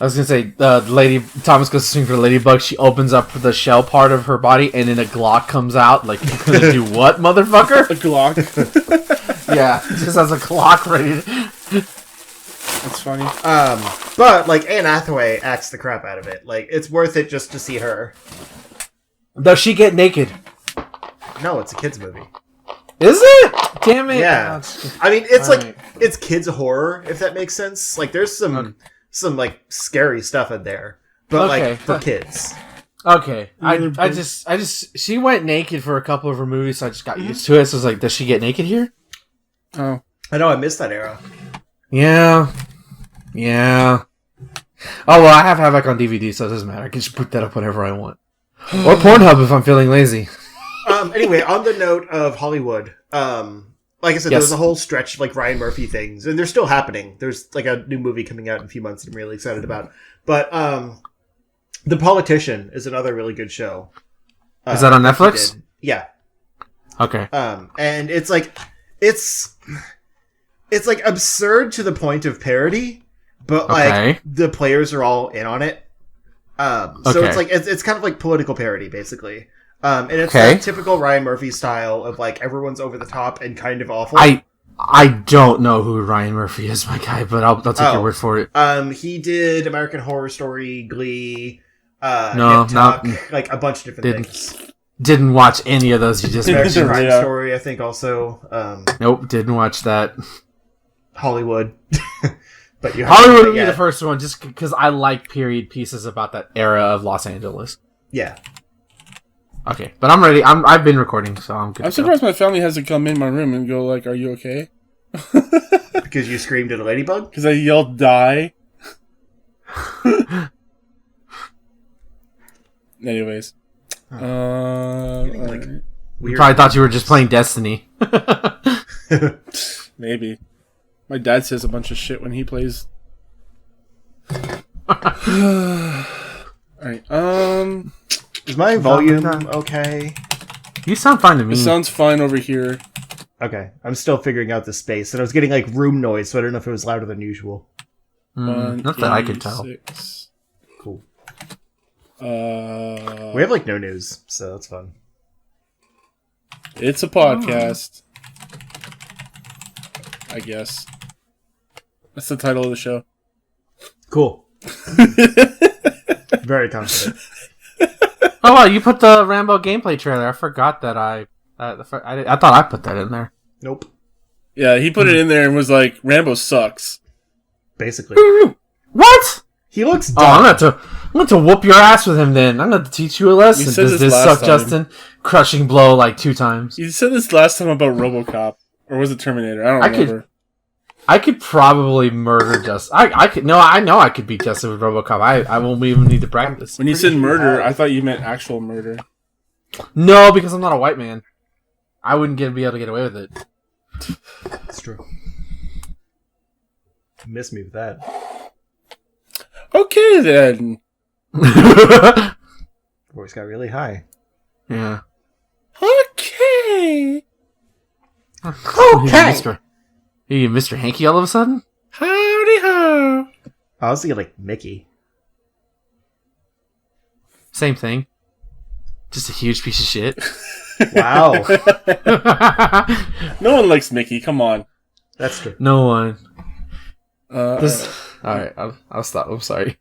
I was gonna say, Thomas goes to swing for the ladybug. She opens up the shell part of her body, and then a Glock comes out. Like, you're gonna do what, motherfucker? a Glock. Yeah, just has a Glock ready. That's funny. But, like, Anne Hathaway acts the crap out of it. Like, it's worth it just to see her. Does she get naked? No, it's a kid's movie. Is it? Damn it! Yeah. Oh, I mean, it's like, right. it's kids horror, if that makes sense. Like, there's some like, scary stuff in there. But, like, for kids. Okay. I just, she went naked for a couple of her movies, so I just got used to it. So I was like, does she get naked here? Oh. I know, I missed that era. Yeah. Oh, well, I have Havoc on DVD, so it doesn't matter. I can just put that up whenever I want. Or Pornhub if I'm feeling lazy. Anyway, on the note of Hollywood, like I said, there was a whole stretch of like Ryan Murphy things, and they're still happening. There's like a new movie coming out in a few months that I'm really excited about. But The Politician is another really good show. Is that on Netflix? Yeah. Okay. And it's like absurd to the point of parody, but like the players are all in on it. So it's like it's kind of like political parody, basically. And it's that typical Ryan Murphy style of like everyone's over the top and kind of awful. I don't know who Ryan Murphy is, my guy, but I'll take your word for it. He did American Horror Story, Glee, no, Nip Tuck, like a bunch of different things. Didn't watch any of those you just American mentioned. Crime Story, I think also. Nope, didn't watch that. Hollywood. But you Hollywood would be the first one, just because I like period pieces about that era of Los Angeles. Yeah. Okay, but I'm ready. I've been recording, so I'm good. I'm surprised my family hasn't come in my room and go like, "Are you okay?" Because you screamed at a ladybug? Because I yelled "die." Anyways, like, we probably thought you were just playing Destiny. Maybe. My dad says a bunch of shit when he plays. Alright, is my volume okay? You sound fine to me. It sounds fine over here. Okay, I'm still figuring out the space, and I was getting like room noise, so I don't know if it was louder than usual. Not that I could tell. Cool. We have like no news, so that's fun. It's a podcast. I guess. That's the title of the show. Cool. Very confident. Oh, wow, you put the Rambo gameplay trailer. I forgot that I thought I put that in there. Nope. Yeah, he put it in there and was like, Rambo sucks. Basically. What? He looks dumb. I'm going to whoop your ass with him then. I'm going to teach you a lesson. Does this suck, time. Justin? Crushing blow like 2 times. You said this last time about RoboCop. Or was it Terminator? I don't remember. I could probably murder Justin. I know I could beat Justin with RoboCop. I won't even need to practice. When you said murder, I thought you meant actual murder. No, because I'm not a white man. I wouldn't be able to get away with it. That's true. Miss me with that. Okay, then. Voice got really high. Yeah. Okay. Okay. You Mr. Hanky all of a sudden? Howdy ho. I was thinking like Mickey. Same thing. Just a huge piece of shit. Wow. No one likes Mickey. Come on. That's true. No one. Alright, Alright, I'll stop. I'm sorry.